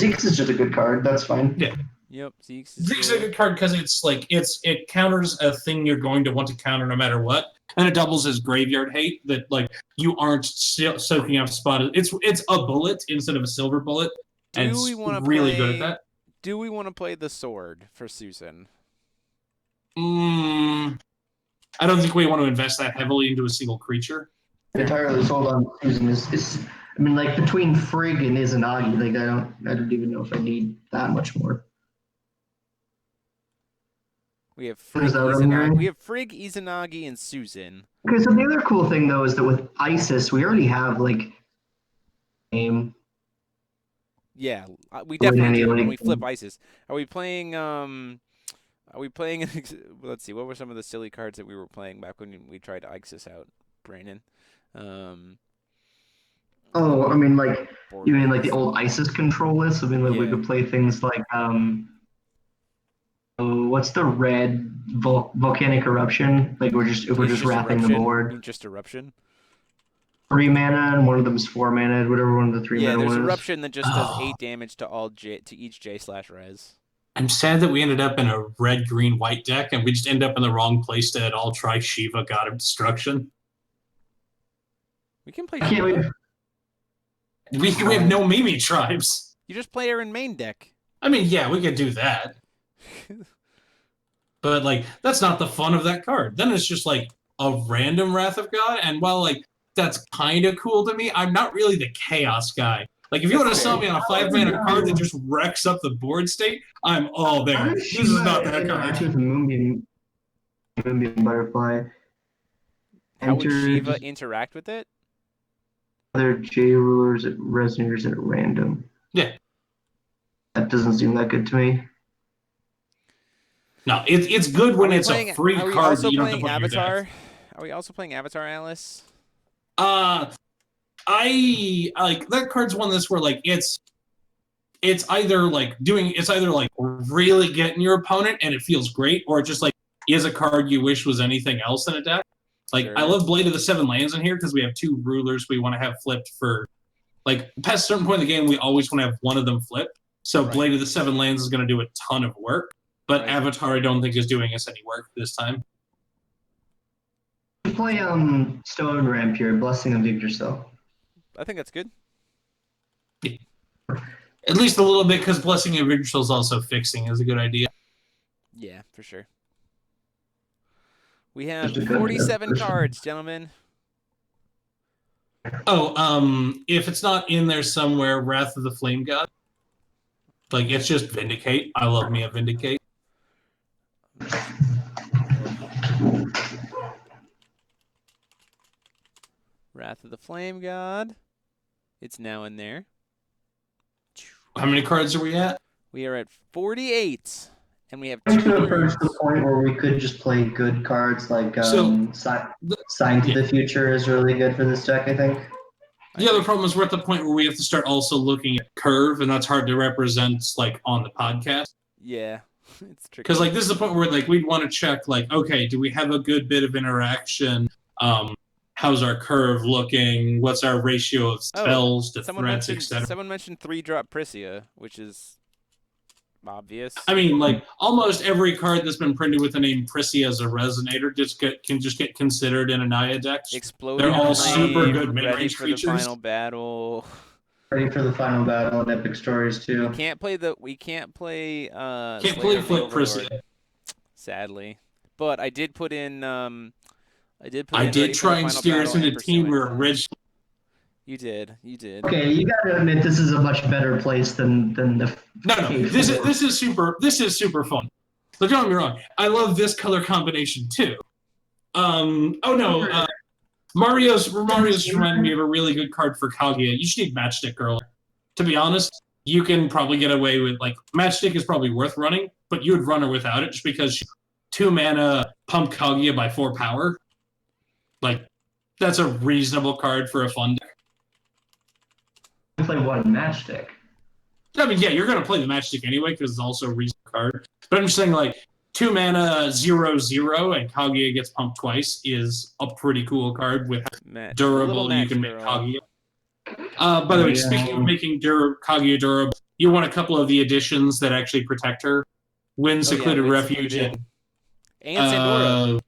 Zeke's is just a good card. That's fine. Yeah. Yep. Zeke's is a good card because it's like it counters a thing you're going to want to counter no matter what, and it doubles as graveyard hate that like you aren't soaking up spot. It's a bullet instead of a silver bullet, and it's really good at that. Do we want to play the sword for Susan? I don't think we want to invest that heavily into a single creature. Entirely sold on Susan is I mean, like between Frigg and Izanagi, like I don't even know if I need that much more. We have Frigg, Izanagi, and Susan. Okay, so the other cool thing though is that with Isis, we already have like game. Yeah, we definitely do when we flip Isis. Are we playing? Let's see. What were some of the silly cards that we were playing back when we tried Isis out, Brandon? Oh, I mean, like you mean like the old Isis control list? I mean, like we could play things like what's the red volcanic eruption? Like we're just wrapping the eruption. board. You mean just eruption? 3 mana and one of them's 4 mana, whatever one of the 3 Yeah, mana there's one is. eruption that just does 8 damage to each J/res. I'm sad that we ended up in a red, green, white deck, and we just end up in the wrong place to at all try Shiva, God of Destruction. We can play Can't Shiva. We have no Mimi tribes. You just play her in main deck. I mean, yeah, we could do that. But, like, that's not the fun of that card. Then it's just, like, a random Wrath of God, and while, like, that's kind of cool to me, I'm not really the Chaos guy. Like, if you want to sell me on a 5-mana card that just wrecks up the board state, I'm all there. This is not that card. With Moonbeam Butterfly. How would Enter Shiva interact with it? other J rulers at resonators at random. Yeah. That doesn't seem that good to me. No, it's good when it's a free Are we card also that you don't have playing to put in your deck. Avatar? Are we also playing Avatar, Alice? I like that card's one that's where like it's either like really getting your opponent and it feels great, or it just like is a card you wish was anything else in a deck. Like Sure. I love Blade of the Seven Lands in here because we have 2 rulers we want to have flipped for like past a certain point in the game we always want to have one of them flipped. So Right. Blade of the Seven Lands is going to do a ton of work, but Right. Avatar I don't think is doing us any work this time. You play Stone Ramp here, Blessing of Yggdrasil. I think that's good. At least a little bit, because Blessing of Yggdrasil is also fixing is a good idea. Yeah, for sure. We have 47 cards, gentlemen. Oh, if it's not in there somewhere, Wrath of the Flame God. Like, it's just Vindicate. I love me a Vindicate. Wrath of the Flame God. It's now in there. How many cards are we at? We are at 48, and we have I think 2 to approach rulers. the point where we could just play good cards like So- Sign to the Future is really good for this deck, I think. The other problem is we're at the point where we have to start also looking at curve, and that's hard to represent, like, on the podcast. Yeah, it's tricky. Because, like, this is the point where, like, we'd want to check, like, okay, do we have a good bit of interaction? How's our curve looking? What's our ratio of spells to threats, etc.? Someone mentioned 3-drop Prisia, which is obvious. I mean, like, almost every card that's been printed with the name Prisia as a resonator can just get considered in a Naya deck. Exploding They're all Flame, super good ready mid-range for creatures. the final battle. Ready for the final battle and Epic Stories too. We can't play Can't play play Flip Prisia. sadly. But I did put in I did did try and steer us into a team where Rich. You did. Okay, you gotta admit this is a much better place than the. No. This is super fun. But don't get me wrong. I love this color combination too. Mario's reminded me of a really good card for Kaguya. You should need Matchstick Girl. To be honest, you can probably get away with like Matchstick is probably worth running, but you would run her without it just because she 2 mana pump Kaguya by 4 power. Like that's a reasonable card for a fun deck. Play one Matchstick. I mean, yeah, you're gonna play the Matchstick anyway because it's also a reasonable card. But I'm just saying, like 2 mana 0/0 and Kaguya gets pumped twice is a pretty cool card with durable. You can make Kaguya. By the way, speaking of making Kaguya durable, you want a couple of the additions that actually protect her. Wind Secluded Refuge and Sandora.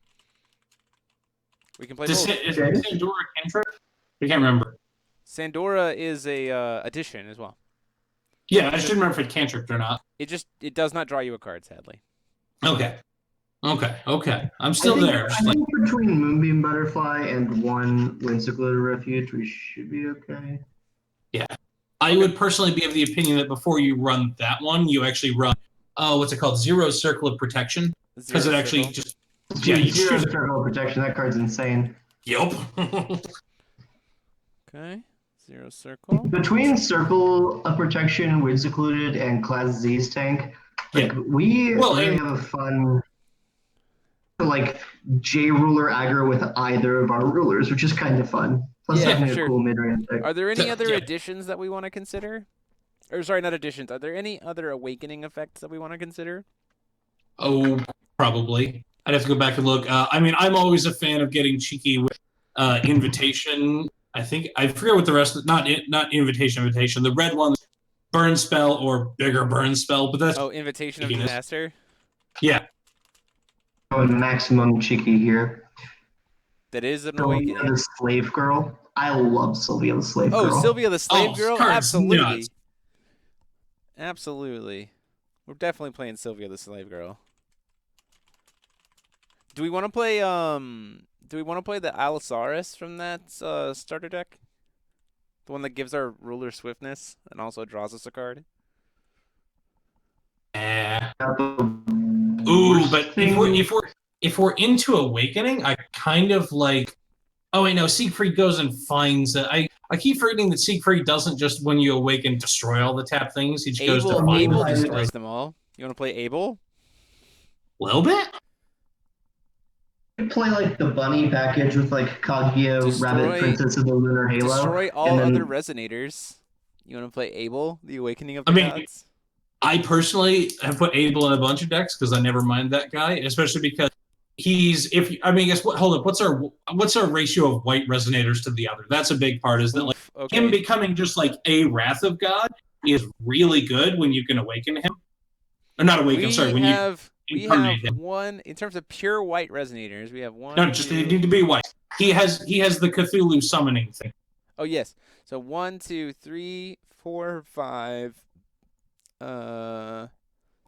We can play both. Is Sandora a cantrip? I can't remember. Sandora is a addition as well. Yeah, I just didn't remember if it cantripped or not. It does not draw you a card, sadly. Okay. I'm still there. I think between Moonbeam Butterfly and one Wind Secluded Refuge, we should be okay. Yeah. I would personally be of the opinion that before you run that one, you actually run, what's it called? Zero Circle of Protection. Because it actually just... Yeah, you Zero choose... Circle of Protection, that card's insane. Yup. Okay. Zero Circle. Between Circle of Protection, Wind Secluded, and Class Z's tank, like we really have a fun like J ruler aggro with either of our rulers, which is kind of fun. Plus having a cool mid-range deck. Are there any other additions that we want to consider? Or sorry, not additions. Are there any other awakening effects that we want to consider? Oh, probably. I'd have to go back and look. I mean, I'm always a fan of getting cheeky with Invitation. I forget what the rest of not Invitation. The red one, Burn Spell or bigger Burn Spell, but that's Invitation of cheekiness. Disaster. Yeah. Going maximum cheeky here. That is an Sylvia awakening. the Slave Girl. I love Sylvia the Slave Girl. Oh, Sylvia the Slave Girl? cards, Absolutely. nuts. Absolutely. We're definitely playing Sylvia the Slave Girl. Do we want to play the Allosaurus from that starter deck? The one that gives our ruler swiftness and also draws us a card? Ooh, but if we're into Awakening, I kind of like. Oh wait, no. Siegfried goes and finds. I keep forgetting that Siegfried doesn't just when you awaken destroy all the tap things. He just goes to find Abel them. destroys them all. You want to play Abel? A little bit. Play like the bunny package with like Kaguya, Rabbit Princess of the Lunar Halo. Destroy all other resonators. You want to play Abel, the Awakening of the Gods? I personally have put Abel in a bunch of decks because I never mind that guy, especially because what's our ratio of white resonators to the other? That's a big part. Is that him becoming just like a Wrath of God is really good when you can awaken him, or not awaken. We have one in terms of pure white resonators. We have one. No, just they need to be white. He has the Cthulhu summoning thing. Oh yes. So 1, 2, 3, 4, 5,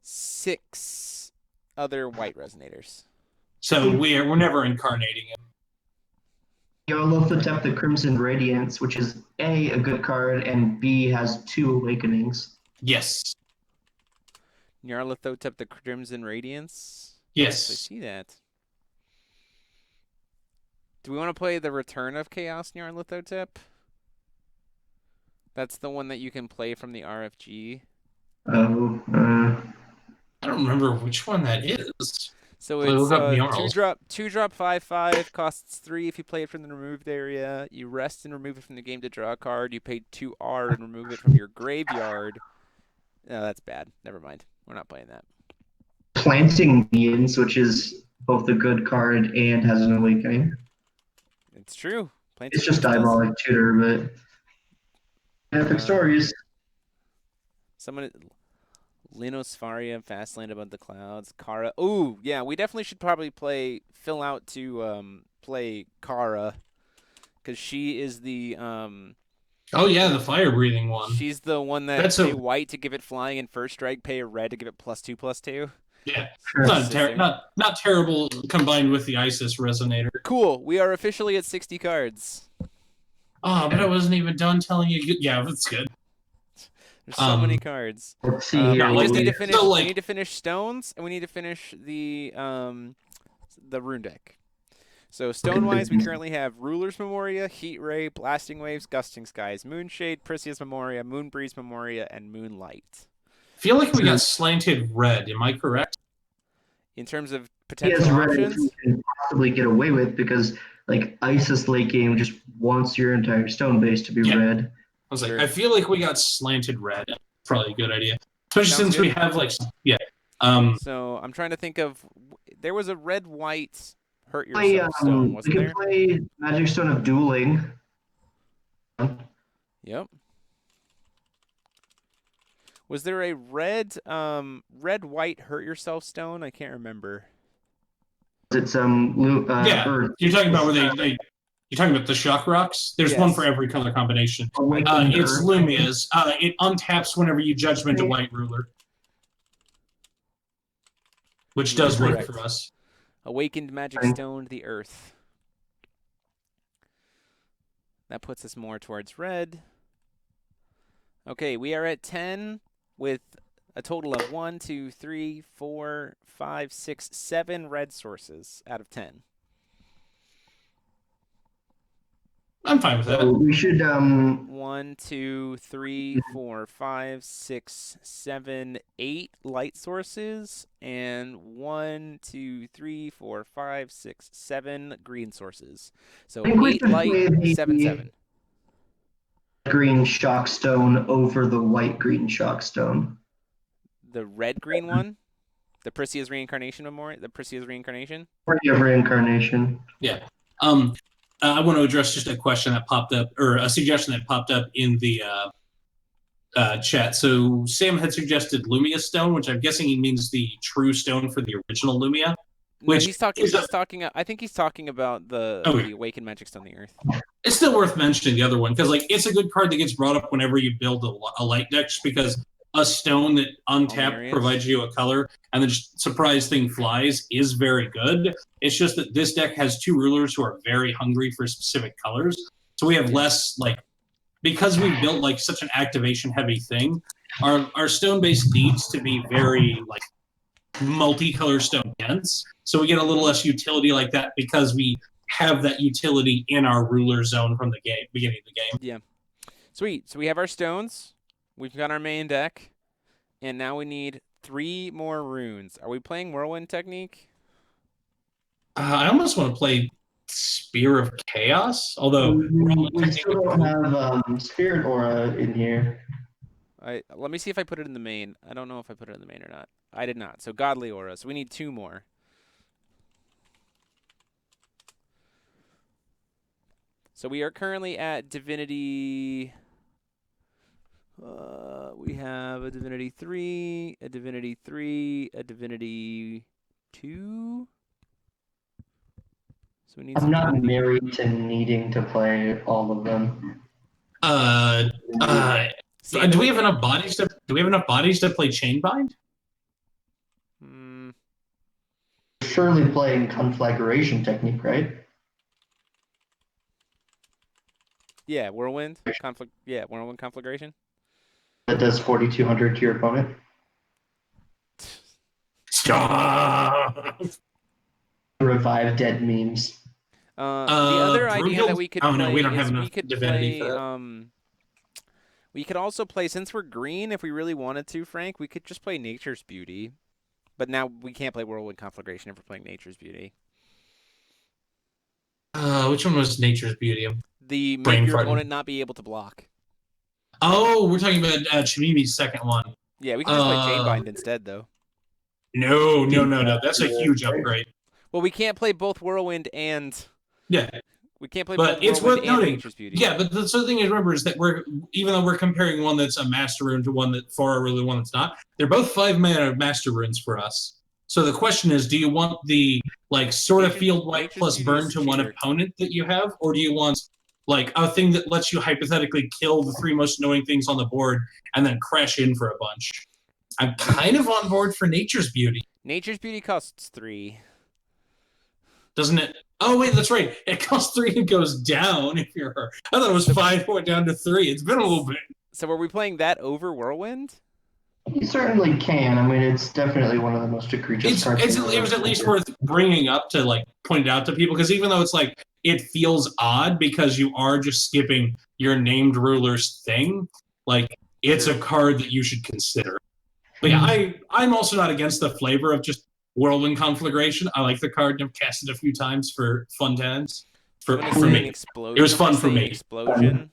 6 other white resonators. So we're never incarnating him. Nyarlathotep the Crimson Radiance, which is A, a good card, and B, has 2 awakenings. Yes. Nyarlathotep the Crimson Radiance? Yes. I see that. Do we want to play the Return of Chaos Nyarlathotep? That's the one that you can play from the RFG. I don't remember which one that is. So it's 2-drop 5/5, costs 3 if you play it from the removed area. You rest and remove it from the game to draw a card. You pay 2R and remove it from your graveyard. No, that's bad. Never mind. We're not playing that. Planting Beans, which is both a good card and has an awakening. It's true. It's just Diabolic Tutor, but epic stories. Linosfaria, Fastland Above the Clouds, Kara. Ooh, yeah, we definitely should probably fill out to play Kara, because she is the Oh yeah, the fire-breathing one. She's the one that pay white to give it flying and first strike, pay a red to give it +2/+2. Yeah, sure. Not terrible combined with the Isis Resonator. Cool, we are officially at 60 cards. Oh, but I wasn't even done telling you. Yeah, that's good. There's so many cards. Let's see here. We need to finish stones, and we need to finish the rune deck. So stone-wise, we currently have Ruler's Memoria, Heat Ray, Blasting Waves, Gusting Skies, Moonshade, Priscia's Memoria, Moonbreeze Memoria, and Moonlight. I feel like we got slanted red. Am I correct? In terms of potential options? You can possibly get away with because like Isis late game just wants your entire stone base to be red. I was like, I feel like we got slanted red. Probably a good idea, especially since we have So I'm trying to think of. There was a red-white hurt yourself stone, wasn't there? We can play Magic Stone of Dueling. Yep. Was there a red-white hurt yourself stone? I can't remember. It's you're talking about where they you're talking about the shock rocks? There's one for every color combination. It's Lumia's. It untaps whenever you judgment a white ruler. Which does work for us. Awakened Magic Stone, the Earth. That puts us more towards red. Okay, we are at 10 with a total of 1, 2, 3, 4, 5, 6, 7 red sources out of 10. I'm fine with that. We should 1, 2, 3, 4, 5, 6, 7, 8 light sources, and 1, 2, 3, 4, 5, 6, 7 green sources. So 8 light, 7, 7. Green shock stone over the white green shock stone. The red green one? The Priscia's Reincarnation Memorial? The Priscia's Reincarnation? Party of Reincarnation. Yeah. I want to address just a question that popped up, or a suggestion that popped up in the chat. So Sam had suggested Lumia Stone, which I'm guessing he means the true stone for the original Lumia. No, he's talking. I think he's talking about the Awakened Magic Stone, the Earth. It's still worth mentioning the other one because, like, it's a good card that gets brought up whenever you build a light deck, just because a stone that untapped provides you a color and the surprise thing flies is very good. It's just that this deck has two rulers who are very hungry for specific colors, so we have less because we've built like such an activation heavy thing. Our stone base needs to be very multicolor stone dense, so we get a little less utility like that because we have that utility in our ruler zone from the beginning of the game. Yeah, sweet. So we have our stones, we've got our main deck, and now we need 3 more runes. Are we playing Whirlwind Technique? I almost want to play Spear of Chaos, although we still don't have Spirit Aura in here. Let me see if I put it in the main. I don't know if I put it in the main or not. I did not. So Godly Aura. So we need 2 more. So we are currently at Divinity. We have a Divinity 3, a Divinity 3, a Divinity 2. So we need. I'm not married to needing to play all of them. Do we have enough bodies to? Do we have enough bodies to play Chainbind? Surely playing Conflagration Technique, right? Yeah, Whirlwind Whirlwind Conflagration. That does 4,200 to your opponent. Stop. Revive dead memes. The other idea that we could play no, we don't have is enough we could divinity play. for that. We could also play, since we're green, if we really wanted to, Frank, we could just play Nature's Beauty. But now we can't play Whirlwind Conflagration if we're playing Nature's Beauty. Which one was Nature's Beauty? The make your opponent not be able to block. Oh, we're talking about Chimimi's second one. Yeah, we can just play Chainbind instead, though. No. That's a huge upgrade. Well, we can't play both Whirlwind and... Yeah. We can't play but both it's Whirlwind worth and noting. Nature's Beauty. Yeah, but the thing is, remember, is that even though we're comparing one that's a Master Rune to one that for a really one that's not, they're both 5-mana Master Runes for us. So the question is, do you want the sort of field wipe plus burn to one opponent that you have, or do you want a thing that lets you hypothetically kill the 3 most annoying things on the board and then crash in for a bunch? I'm kind of on board for Nature's Beauty. Nature's Beauty costs 3. Doesn't it? Oh, wait, that's right. It costs 3 and goes down if you're her. I thought it was 5 went down to 3. It's been a little bit. So are we playing that over Whirlwind? You certainly can. I mean, it's definitely one of the most egregious cards. It was at least worth bringing up to point it out to people, because even though it's it feels odd because you are just skipping your named ruler's thing, it's a card that you should consider. But yeah, I'm also not against the flavor of just Whirlwind Conflagration. I like the card. I've cast it a few times for fun times. For me, Explosion. It was fun for me. Explosion.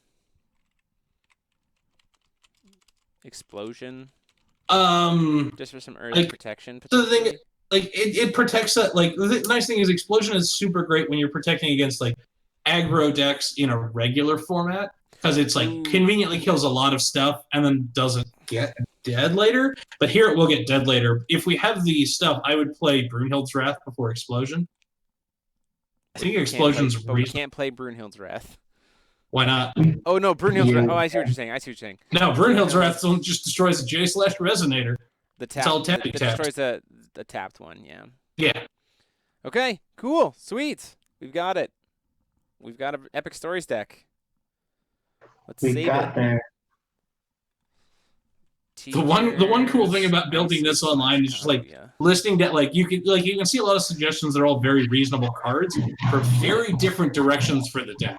Just for some earth protection. So the thing, it protects that. The nice thing is, Explosion is super great when you're protecting against aggro decks in a regular format, because it's conveniently kills a lot of stuff and then doesn't get dead later. But here it will get dead later. If we have the stuff, I would play Brunhild's Wrath before Explosion. I think Explosion's but we can't play Brunhild's Wrath. Why not? Oh no, Brunhild's Wrath. Oh, I see what you're saying. No, Brunhild's Wrath just destroys a J/Resonator. It destroys the tapped one. Yeah. Yeah. Okay. Cool. Sweet. We've got it. We've got an Epic Stories deck. Let's save it. There. The one cool thing about building this online is just listing that you can see a lot of suggestions that are all very reasonable cards for very different directions for the deck.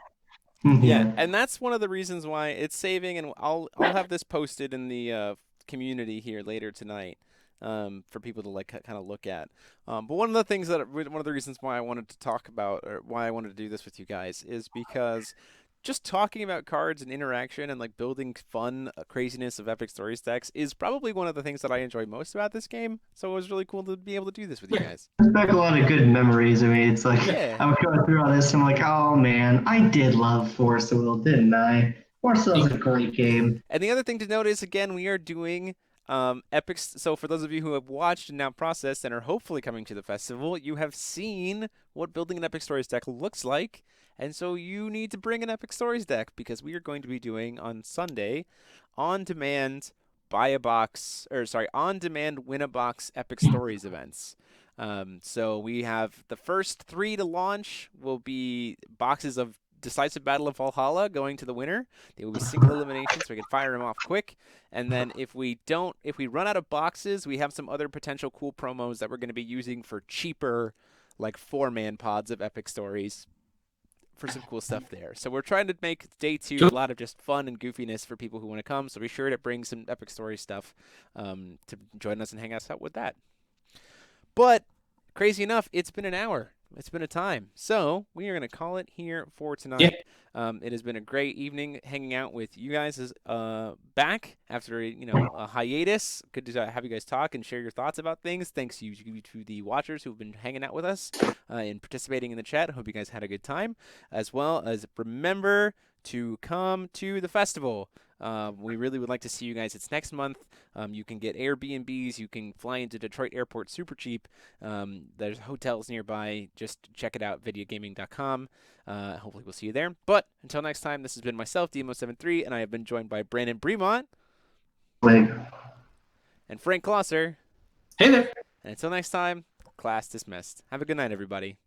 Yeah, and that's one of the reasons why it's saving, and I'll have this posted in the community here later tonight for people to kind of look at. But one of the reasons why I wanted to talk about, or why I wanted to do this with you guys, is because just talking about cards and interaction and like building fun craziness of Epic Stories decks is probably one of the things that I enjoy most about this game. So it was really cool to be able to do this with you guys. It's back a lot of good memories. I mean, it's like Yeah. I was going through all this. And I'm like, oh man, I did love Force of Will, didn't I? Force of Will was a great game. And the other thing to note is, again, we are doing epics. So for those of you who have watched and now processed and are hopefully coming to the festival, you have seen what building an Epic Stories deck looks like. And so you need to bring an Epic Stories deck because we are going to be doing on Sunday on-demand on-demand win-a-box Epic Stories events. So we have the first 3 to launch will be boxes of Decisive Battle of Valhalla going to the winner. They will be single elimination, so we can fire them off quick. And then if we run out of boxes, we have some other potential cool promos that we're going to be using for cheaper, like 4-man pods of Epic Stories for some cool stuff there. So we're trying to make day 2 a lot of just fun and goofiness for people who want to come. So be sure to bring some Epic Story stuff to join us and hang us out with that. But crazy enough, it's been an hour. It's been a time. So we are going to call it here for tonight. Yeah. It has been a great evening hanging out with you guys back after a hiatus. Good to have you guys talk and share your thoughts about things. Thanks to the watchers who've been hanging out with us and participating in the chat. I hope you guys had a good time. As well as remember to come to the festival. We really would like to see you guys. It's next month. You can get Airbnbs. You can fly into Detroit Airport super cheap. There's hotels nearby. Just check it out, videogaming.com. Hopefully we'll see you there. But until next time, this has been myself, Demo73, and I have been joined by Brandon Bremont. And Frank Closser. Hey there. And until next time, class dismissed. Have a good night, everybody.